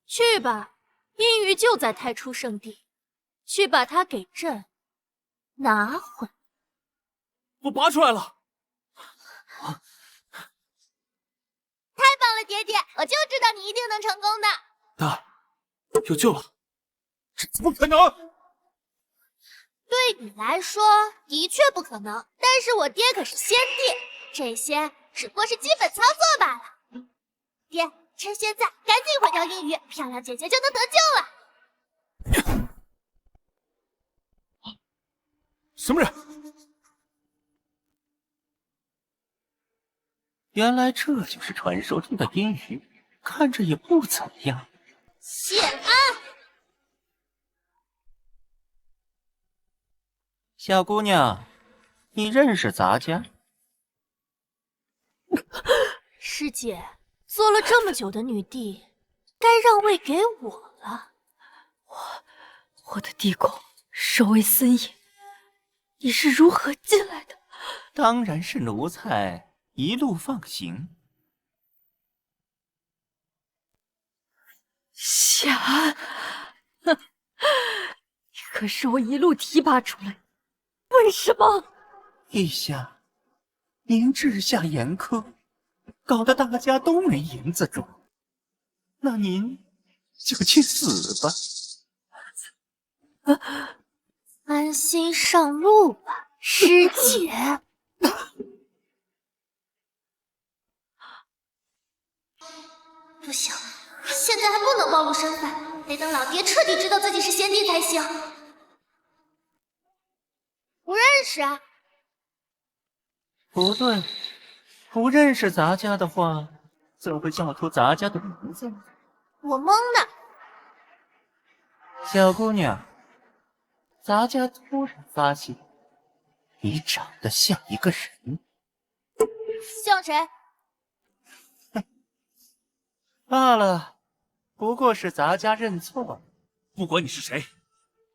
[SPEAKER 1] 去吧，阴鱼就在太初圣地，去把它给朕拿回。
[SPEAKER 3] 我拔出来了。
[SPEAKER 1] 太棒了，爹爹！我就知道你一定能成功的。
[SPEAKER 3] 大，有救了！
[SPEAKER 4] 这怎么可能？
[SPEAKER 1] 对你来说的确不可能，但是我爹可是先帝，这些只不过是基本操作罢了。爹，趁现在赶紧毁掉阴鱼，漂亮姐姐就能得救了。
[SPEAKER 3] 什么人？
[SPEAKER 4] 原来这就是传说中的阴鱼，看着也不怎么样。
[SPEAKER 1] 谢安，
[SPEAKER 4] 小姑娘，你认识咱家？
[SPEAKER 1] 师姐，做了这么久的女帝，该让位给我了。
[SPEAKER 8] 我的地宫守卫森严，你是如何进来的？
[SPEAKER 4] 当然是奴才一路放行。
[SPEAKER 8] 夏安，你可是我一路提拔出来，为什么？
[SPEAKER 4] 陛下，您治下严苛，搞得大家都没银子种，那您就去死吧。
[SPEAKER 1] 安心上路吧，师姐。不行，现在还不能暴露身份，得等老爹彻底知道自己是仙帝才行。不认识啊？
[SPEAKER 4] 不对，不认识咱家的话，怎会叫出咱家的名字呢？
[SPEAKER 1] 我懵呢。
[SPEAKER 4] 小姑娘，咱家突然发现你长得像一个人。
[SPEAKER 1] 像谁？
[SPEAKER 4] 罢了，不过是咱家认错了。
[SPEAKER 3] 不管你是谁，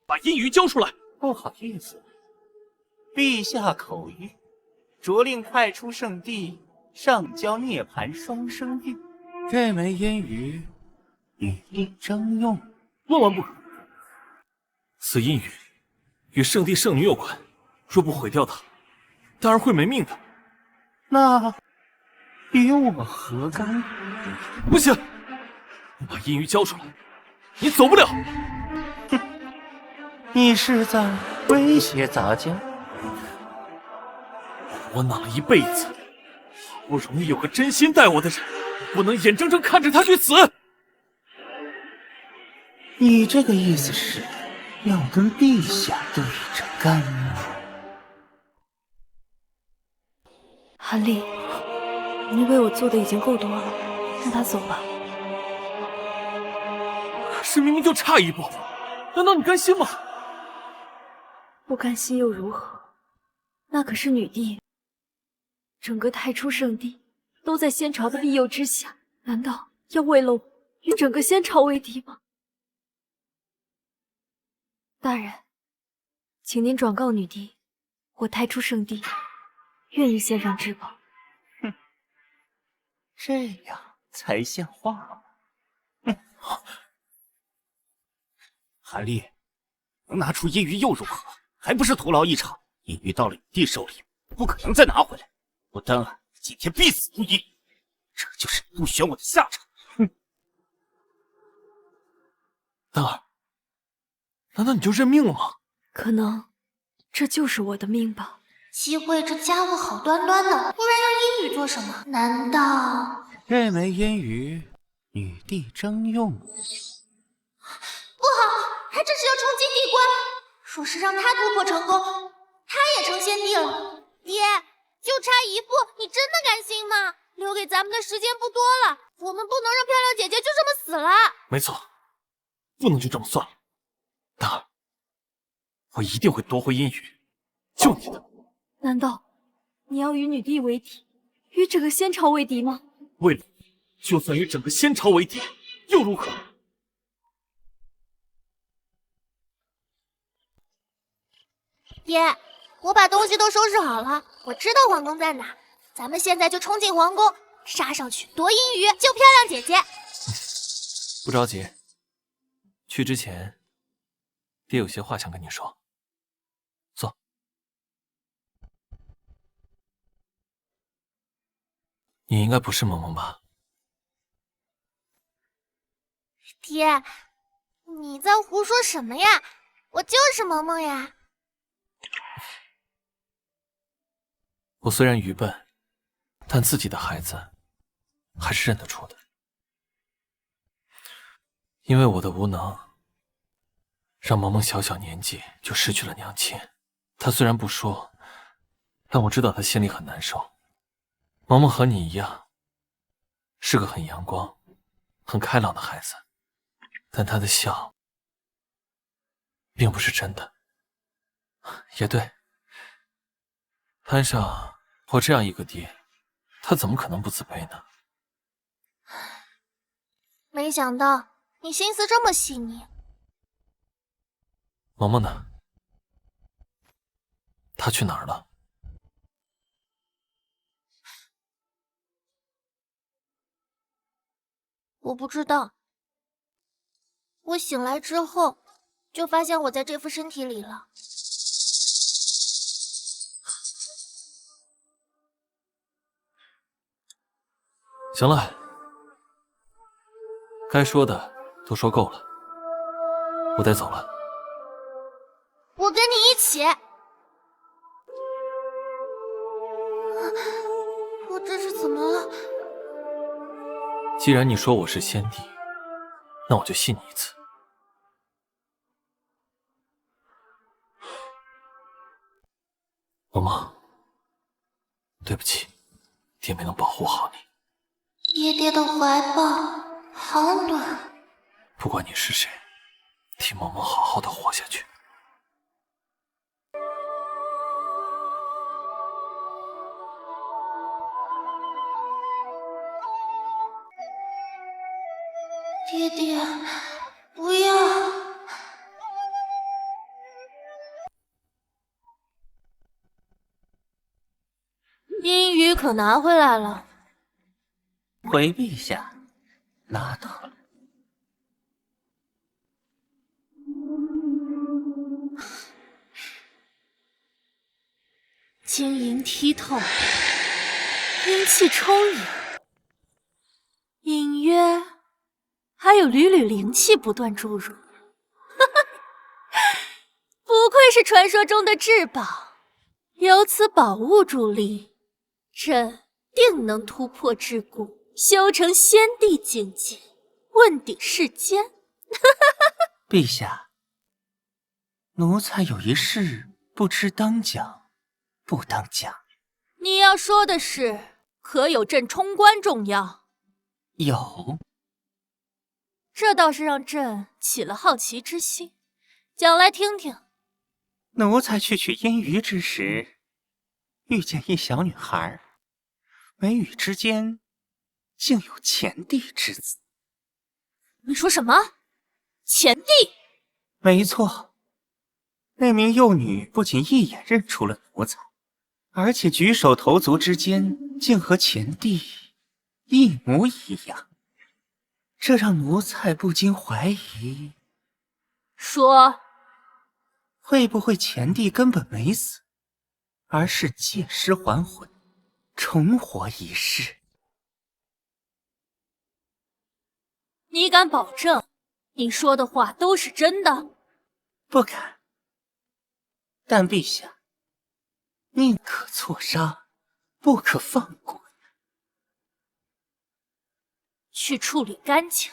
[SPEAKER 3] 把阴鱼交出来！
[SPEAKER 4] 不好意思，陛下口谕，着令派出圣地上交涅槃双生玉，这枚阴鱼与帝征用。
[SPEAKER 3] 万万不可！此阴鱼与圣帝圣女有关，若不毁掉它，当然会没命的。
[SPEAKER 4] 那与我何干？
[SPEAKER 3] 不行，把阴鱼交出来，你走不了。
[SPEAKER 4] 你是在威胁咱家？
[SPEAKER 3] 我哪了一辈子，好不容易有个真心待我的人，不能眼睁睁看着他去死。
[SPEAKER 4] 你这个意思是要跟陛下对着干吗？
[SPEAKER 8] 韩立，你为我做的已经够多了，让他走吧。
[SPEAKER 3] 可是明明就差一步，难道你甘心吗？
[SPEAKER 8] 不甘心又如何？那可是女帝，整个太初圣地都在仙朝的庇佑之下，难道要为了我与整个仙朝为敌吗？大人，请您转告女帝，我太初圣地愿意献上至宝。
[SPEAKER 4] 这样才像话吗？韩立，能拿出阴鱼又如何？还不是徒劳一场。阴鱼到了你弟手里，不可能再拿回来。我丹儿今天必死无疑，这就是你不选我的下场。哼！
[SPEAKER 3] 丹儿，难道你就认命了吗？
[SPEAKER 8] 可能这就是我的命吧。
[SPEAKER 1] 齐慧这家伙好端端的，突然用阴语做什么？难道
[SPEAKER 4] 认为阴鱼女帝征用？
[SPEAKER 1] 不好？他这是要冲击帝关，说是让他突破成功，他也成先帝了。爹，就差一步，你真的甘心吗？留给咱们的时间不多了，我们不能让漂亮姐姐就这么死了。
[SPEAKER 3] 没错，不能就这么算了。丹儿，我一定会夺回阴鱼，救你的。
[SPEAKER 8] 难道你要与女帝为敌，与整个仙朝为敌吗？
[SPEAKER 3] 为了你，就算与整个仙朝为敌，又如何？
[SPEAKER 1] 爹，我把东西都收拾好了，我知道皇宫在哪，咱们现在就冲进皇宫，杀上去夺阴鱼，救漂亮姐姐。
[SPEAKER 3] 不着急，去之前，爹有些话想跟你说。坐。你应该不是萌萌吧？
[SPEAKER 1] 爹，你在胡说什么呀？我就是萌萌呀。
[SPEAKER 3] 我虽然愚笨，但自己的孩子还是认得出的。因为我的无能，让萌萌小小年纪就失去了娘亲。她虽然不说，但我知道她心里很难受。萌萌和你一样，是个很阳光、很开朗的孩子，但她的笑并不是真的。也对，摊上我这样一个爹，他怎么可能不自卑呢？
[SPEAKER 1] 没想到你心思这么细腻。
[SPEAKER 3] 萌萌呢？她去哪儿了？
[SPEAKER 1] 我不知道。我醒来之后，就发现我在这副身体里了。
[SPEAKER 3] 行了，该说的都说够了，我得走了。
[SPEAKER 1] 我跟你一起。我这是怎么了？
[SPEAKER 3] 既然你说我是先帝，那我就信你一次。萌萌，对不起，爹没能保护好你。
[SPEAKER 1] 爹爹的怀抱好暖。
[SPEAKER 3] 不管你是谁，替萌萌好好的活下去。
[SPEAKER 1] 爹爹，不要！阴鱼可拿回来了。
[SPEAKER 4] 回陛下，拿到了。
[SPEAKER 1] 晶莹剔透，阴气充盈，隐约还有缕缕灵气不断注入。不愧是传说中的至宝，有此宝物助力，朕定能突破桎梏，修成先帝境界，问鼎世间。
[SPEAKER 4] 陛下，奴才有一事不知当讲不当讲。
[SPEAKER 1] 你要说的是，可有朕冲关重要？
[SPEAKER 4] 有。
[SPEAKER 1] 这倒是让朕起了好奇之心，讲来听听。
[SPEAKER 4] 奴才去取阴鱼之时，遇见一小女孩，眉宇之间竟有前帝之姿。
[SPEAKER 1] 你说什么？前帝？
[SPEAKER 4] 没错，那名幼女不仅一眼认出了奴才，而且举手投足之间竟和前帝一模一样。这让奴才不禁怀疑，
[SPEAKER 1] 说
[SPEAKER 4] 会不会前帝根本没死，而是借尸还魂，重活一世？
[SPEAKER 1] 你敢保证你说的话都是真的？
[SPEAKER 4] 不敢。但陛下，宁可错杀，不可放过。
[SPEAKER 1] 去处理干净。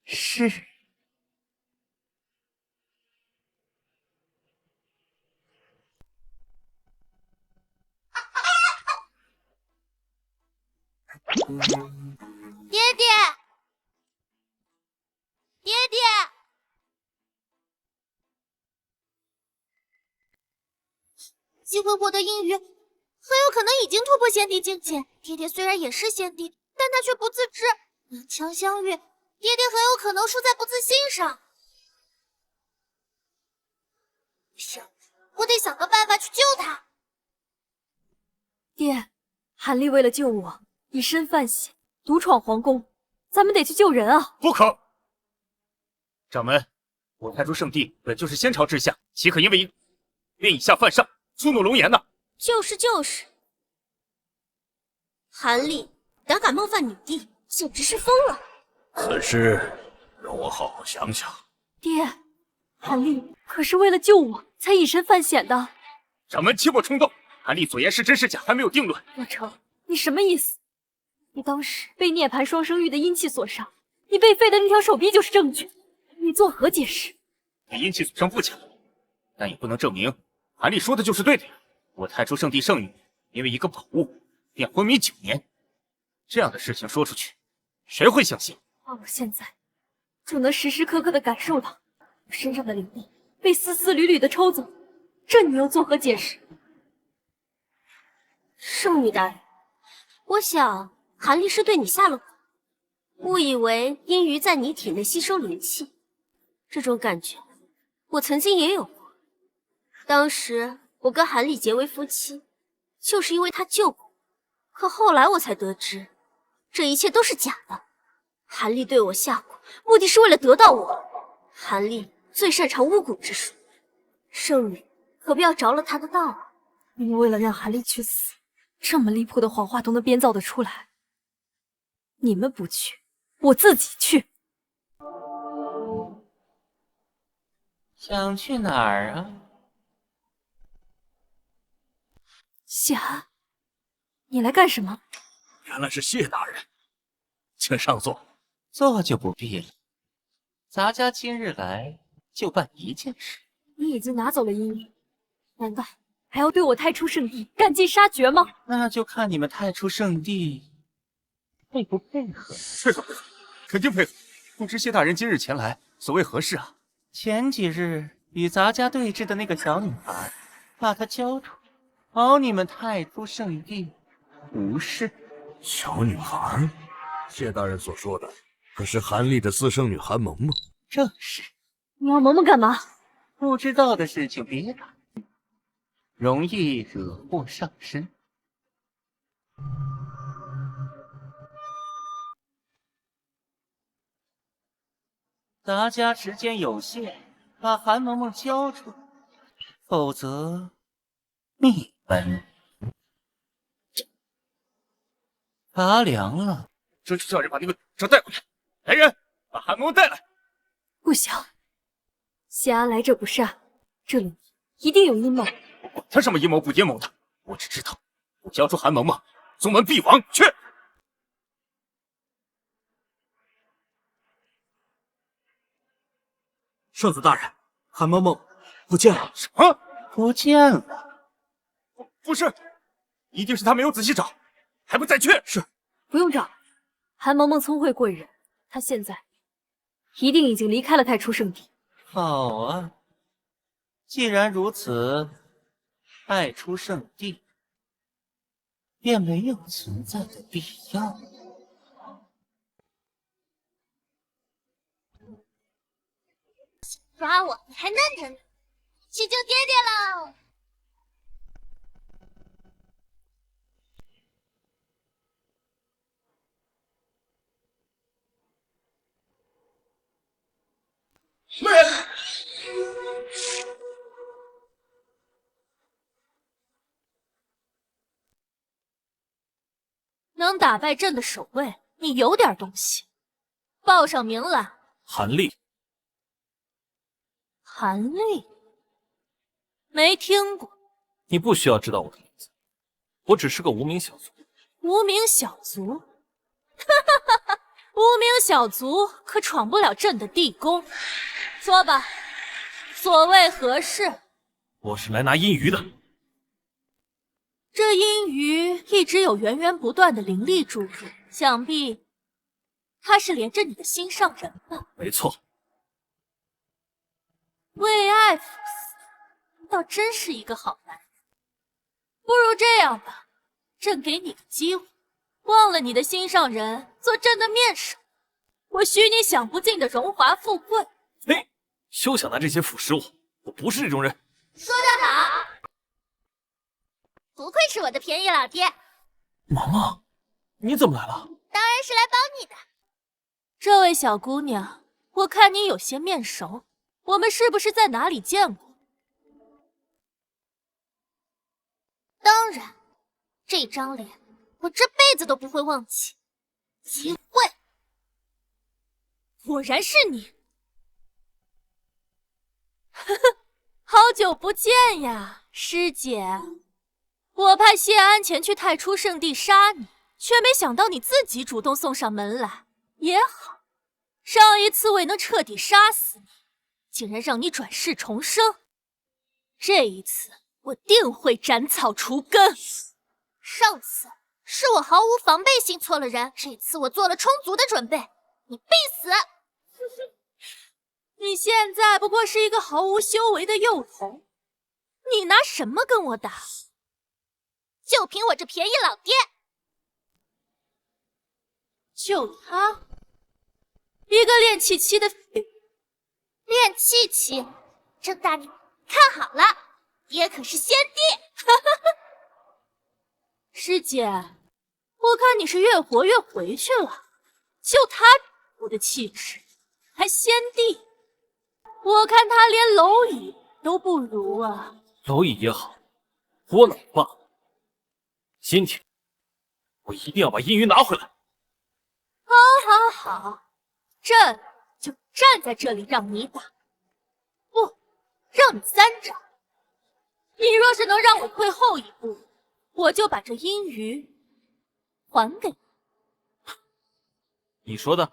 [SPEAKER 4] 是。
[SPEAKER 1] 爹爹，爹爹，机会获得阴鱼，很有可能已经突破先帝境界。爹爹虽然也是先帝，但他却不自知。两强相遇，爹爹很有可能输在不自信上。不行，我得想个办法去救他。
[SPEAKER 8] 爹，韩立为了救我，以身犯险，独闯皇宫，咱们得去救人啊！
[SPEAKER 4] 不可！掌门，我太初圣地本就是先朝之下，岂可因为便以下犯上，触怒龙颜呢？
[SPEAKER 2] 就是，韩立胆敢冒犯女帝，简直是疯了！
[SPEAKER 5] 此事容我好好想想。
[SPEAKER 8] 爹，韩立可是为了救我才以身犯险的。
[SPEAKER 4] 掌门切莫冲动，韩立所言是真是假还没有定论。
[SPEAKER 8] 洛成，你什么意思？你当时被涅槃双生玉的阴气所伤，你被废的那条手臂就是证据，你作何解释？
[SPEAKER 4] 被阴气所伤不假，但也不能证明韩立说的就是对的呀。我太初圣地圣女因为一个宝物便昏迷9年，这样的事情说出去，谁会相信？
[SPEAKER 8] 而我现在就能时时刻刻的感受到我身上的灵力被丝丝缕缕的抽走，这你又作何解释？
[SPEAKER 2] 圣女大人，我想韩立是对你下了蛊，误以为阴鱼在你体内吸收灵气，这种感觉我曾经也有过。当时我跟韩立结为夫妻，就是因为他救过我，可后来我才得知，这一切都是假的。韩立对我下蛊，目的是为了得到我。韩立最擅长巫蛊之术，圣女可不要着了他的道啊！
[SPEAKER 8] 你们为了让韩立去死，这么离谱的谎话都能编造得出来。你们不去，我自己去。
[SPEAKER 4] 想去哪儿啊？
[SPEAKER 8] 谢安，你来干什么？
[SPEAKER 5] 原来是谢大人，请上座。
[SPEAKER 4] 坐就不必了，咱家今日来就办一件事。
[SPEAKER 8] 你已经拿走了阴鱼，难道还要对我太初圣地赶尽杀绝吗？
[SPEAKER 4] 那就看你们太初圣地配不配合。配合，肯定配合。不知谢大人今日前来，所谓何事啊？前几日与咱家对峙的那个小女孩，把她交出，保你们太初圣地无事。
[SPEAKER 5] 小女孩，谢大人所说的，可是韩立的私生女韩萌萌？
[SPEAKER 4] 正是。
[SPEAKER 8] 你要萌萌干嘛？
[SPEAKER 4] 不知道的事情别谈，容易惹祸上身。咱家时间有限，把韩萌萌交出，否则灭门。拔凉了，这就叫人把那个蛇带回来。来人，把韩萌萌带来。
[SPEAKER 8] 不行，谢安来者不善，这里一定有阴谋。
[SPEAKER 4] 我管他什么阴谋不阴谋的，我只知道，不交出韩萌萌，宗门必亡。去！
[SPEAKER 5] 圣子大人，韩萌萌不见了。
[SPEAKER 4] 什么？不见了？不是，一定是他没有仔细找，还不再去？
[SPEAKER 5] 是，
[SPEAKER 8] 不用找，韩萌萌聪慧过人，她现在一定已经离开了太初圣地。
[SPEAKER 4] 好啊，既然如此，太初圣地便没有存在的必要。
[SPEAKER 1] 抓我，你还嫩着呢！去救爹爹喽！能打败朕的守卫，你有点东西。报上名来。
[SPEAKER 3] 韩立。
[SPEAKER 1] 韩立？没听过。
[SPEAKER 3] 你不需要知道我的名字，我只是个无名小卒。
[SPEAKER 1] 无名小卒？哈哈哈！无名小卒可闯不了朕的地宫。说吧，所谓何事？
[SPEAKER 3] 我是来拿阴鱼的。
[SPEAKER 1] 这阴鱼一直有源源不断的灵力注入，想必他是连着你的心上人吧？
[SPEAKER 3] 没错。
[SPEAKER 1] 为爱赴死，倒真是一个好男人。不如这样吧，朕给你个机会，忘了你的心上人，做朕的面首，我许你享不尽的荣华富贵。
[SPEAKER 3] 嘿，休想拿这些腐蚀我，我不是这种人。
[SPEAKER 1] 说得好，不愧是我的便宜老爹。
[SPEAKER 3] 毛毛，你怎么来了？
[SPEAKER 1] 当然是来帮你的。这位小姑娘，我看你有些面熟，我们是不是在哪里见过？当然，这张脸我这辈子都不会忘记。机会，果然是你！呵呵，好久不见呀，师姐。我派谢安前去太初圣地杀你，却没想到你自己主动送上门来。也好，上一次未能彻底杀死你，竟然让你转世重生。这一次我定会斩草除根。上次是我毫无防备心错了人，这次我做了充足的准备，你必死！你现在不过是一个毫无修为的幼童，你拿什么跟我打？就凭我这便宜老爹，就他一个练气期的练气期，郑大你看好了，爹可是先帝。师姐，我看你是越活越回去了，就他我的气质，还先帝，我看他连蝼蚁都不如啊。
[SPEAKER 3] 蝼蚁也好，窝囊罢了。今天我一定要把阴鱼拿回来。
[SPEAKER 1] 好，好，好，朕就站在这里让你打，不，让你3掌。你若是能让我退后一步，我就把这阴鱼还给你。
[SPEAKER 3] 你说的？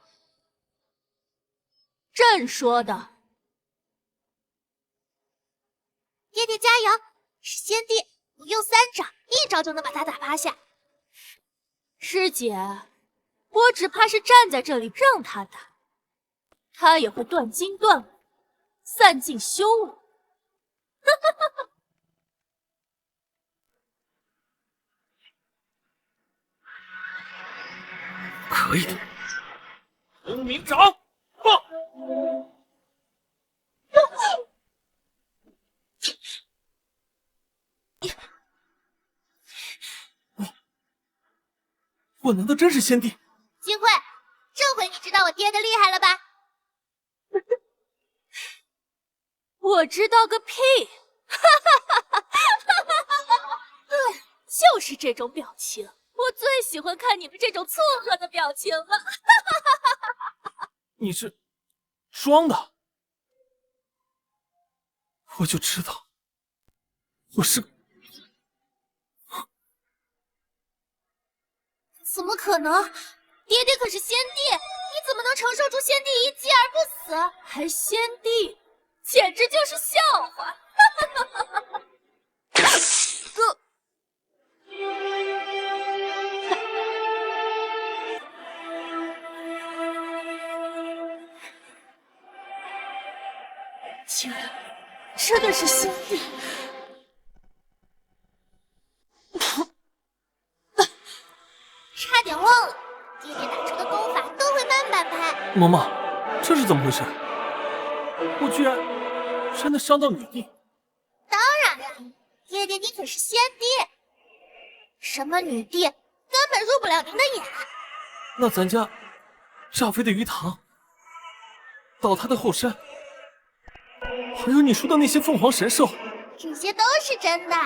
[SPEAKER 1] 朕说的。爹爹加油，是先帝，不用3掌，一招就能把他打趴下。师姐，我只怕是站在这里让他打，他也会断筋断骨，散尽修为。
[SPEAKER 3] 可以的，通明掌！啊！我难道真是先帝？
[SPEAKER 1] 金慧，这回你知道我爹的厉害了吧？我知道个屁！对，就是这种表情，我最喜欢看你们这种错愕的表情了。
[SPEAKER 3] 你是装的，我就知道，我是。
[SPEAKER 1] 怎么可能？爹爹可是先帝，你怎么能承受住先帝一击而不死？还先帝，简直就是笑话！竟然真的是先帝！差点忘了，爹爹打出的功法都会慢半拍。
[SPEAKER 3] 嬷嬷，这是怎么回事？我居然真的伤到女帝！
[SPEAKER 1] 当然了，爹爹你可是先帝，什么女帝根本入不了您的眼。
[SPEAKER 3] 那咱家赵妃的鱼塘，倒塌的后山，还有你说的那些凤凰神兽，
[SPEAKER 1] 这些都是真的。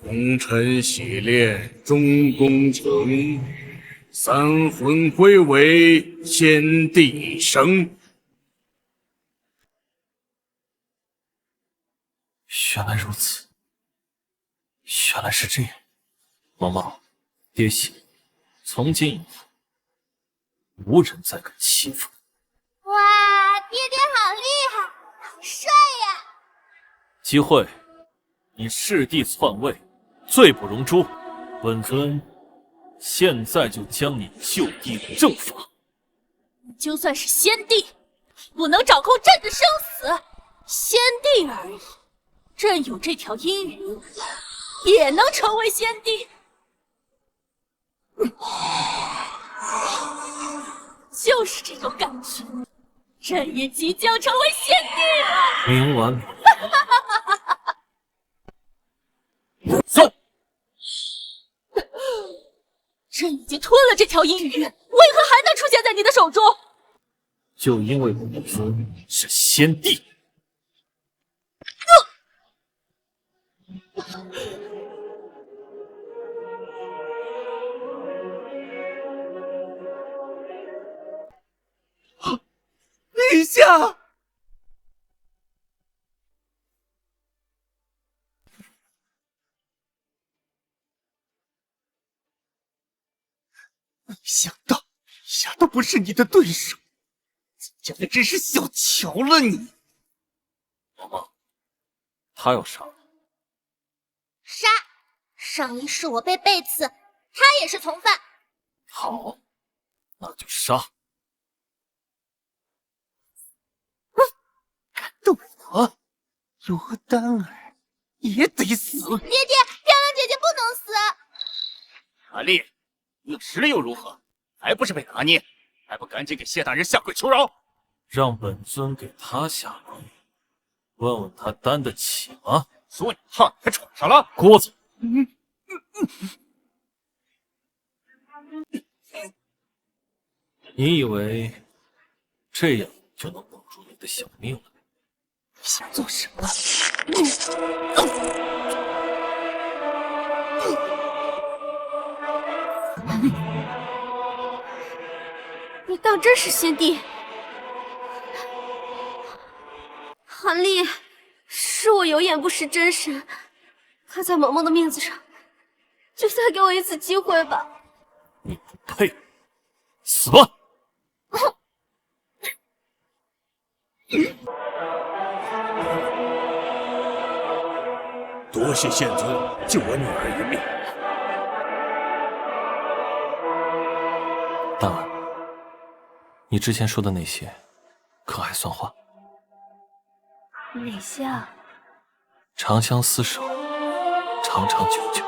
[SPEAKER 5] 红尘洗炼终功成，三魂归为先帝生。
[SPEAKER 3] 原来如此，原来是这样。毛毛，爹信，从今以后，无人再敢欺负你。
[SPEAKER 1] 哇，爹爹好厉害，好帅呀！
[SPEAKER 3] 机会，你弑弟篡位，罪不容诛。本尊现在就将你就地正法。
[SPEAKER 1] 你就算是先帝，不能掌控朕的生死。先帝而已，朕有这条阴云，也能成为先帝。就是这种感觉，朕也即将成为先帝了。
[SPEAKER 3] 冥顽不灵。走。
[SPEAKER 1] 朕已经吞了这条阴云，为何还能出现在你的手中？
[SPEAKER 3] 就因为本尊是先帝。
[SPEAKER 4] 陛下，没想到不是你的对手，简直真是小瞧了你。
[SPEAKER 3] 毛毛，他要杀我。
[SPEAKER 1] 杀！上一世我被背刺，他也是从犯。
[SPEAKER 3] 好，那就杀。
[SPEAKER 4] 动我，罗丹儿也得死。
[SPEAKER 1] 爹爹，漂亮姐姐不能死。
[SPEAKER 4] 阿丽，你有实力又如何？还不是被拿捏？还不赶紧给谢大人下跪求饶？
[SPEAKER 3] 让本尊给他下跪，问问他担得起吗？
[SPEAKER 4] 做你胖还闯上了，
[SPEAKER 3] 郭子。你以为这样就能保住你的小命了？
[SPEAKER 4] 你想做什么？
[SPEAKER 2] 你当真是先帝？韩立，是我有眼不识真神，看在萌萌的面子上，就再给我一次机会吧。
[SPEAKER 3] 你不配，死吧！
[SPEAKER 5] 多谢县尊救我女儿一命。
[SPEAKER 3] 丹儿，你之前说的那些，可还算话？
[SPEAKER 8] 哪些啊？
[SPEAKER 3] 长相厮守，长长久久。